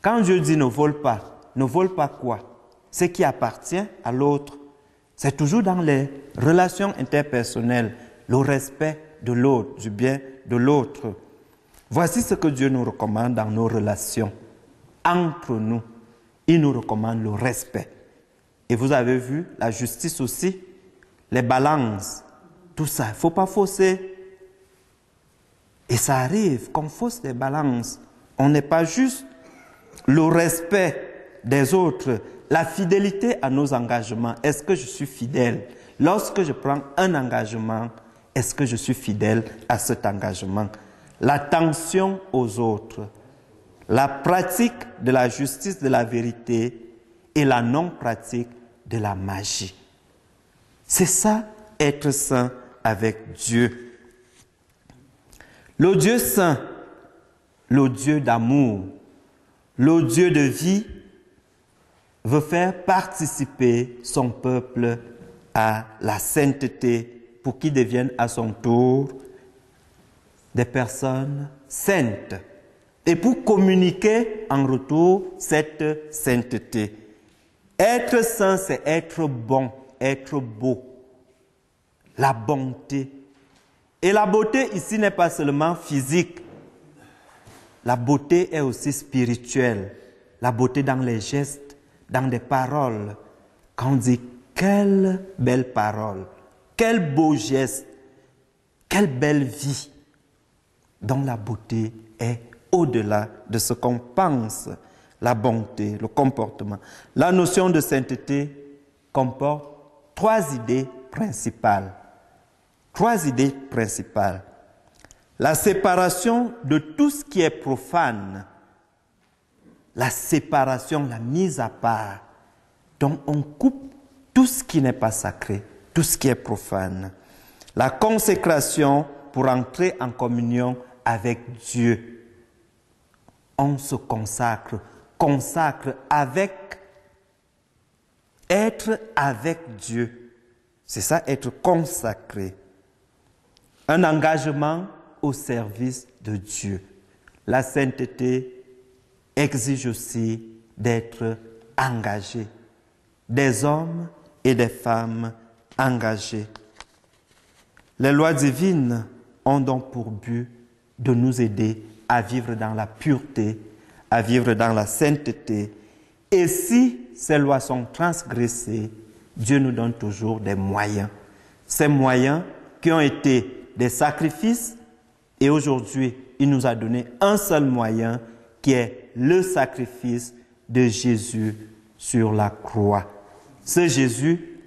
Quand Dieu dit ne vole pas quoi? Ce qui appartient à l'autre. C'est toujours dans les relations interpersonnelles, le respect de l'autre, du bien de l'autre. Voici ce que Dieu nous recommande dans nos relations. Entre nous, il nous recommande le respect. Et vous avez vu la justice aussi, les balances, tout ça. Il ne faut pas fausser. Et ça arrive qu'on fausse les balances. On n'est pas juste. Le respect des autres, la fidélité à nos engagements. Est-ce que je suis fidèle? Lorsque je prends un engagement, est-ce que je suis fidèle à cet engagement? L'attention aux autres, la pratique de la justice, de la vérité et la non-pratique de la magie. C'est ça, être saint avec Dieu. Le Dieu saint, le Dieu d'amour, le Dieu de vie, veut faire participer son peuple à la sainteté pour qu'ils deviennent à son tour des personnes saintes et pour communiquer en retour cette sainteté. Être saint, c'est être bon, être beau, la bonté. Et la beauté ici n'est pas seulement physique, la beauté est aussi spirituelle, la beauté dans les gestes, dans des paroles. Quand on dit quelle belle parole, quel beau geste, quelle belle vie, dont la beauté est au-delà de ce qu'on pense, la bonté, le comportement. La notion de sainteté comporte trois idées principales. Trois idées principales. La séparation de tout ce qui est profane, la séparation, la mise à part, dont on coupe tout ce qui n'est pas sacré, tout ce qui est profane. La consécration pour entrer en communion avec Dieu. On se consacre avec, être avec Dieu. C'est ça, être consacré. Un engagement au service de Dieu. La sainteté exige aussi d'être engagé. Des hommes et des femmes engagés. Les lois divines ont donc pour but de nous aider à vivre dans la pureté, à vivre dans la sainteté. Et si ces lois sont transgressées, Dieu nous donne toujours des moyens. Ces moyens qui ont été des sacrifices, et aujourd'hui, il nous a donné un seul moyen qui est le sacrifice de Jésus sur la croix. Ce Jésus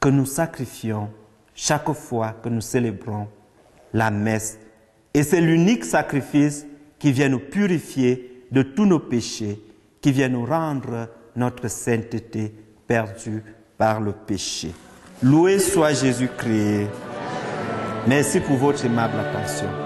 que nous sacrifions chaque fois que nous célébrons la messe. Et c'est l'unique sacrifice qui vient nous purifier de tous nos péchés, qui vient nous rendre notre sainteté perdue par le péché. Loué soit Jésus-Christ. Merci pour votre aimable attention.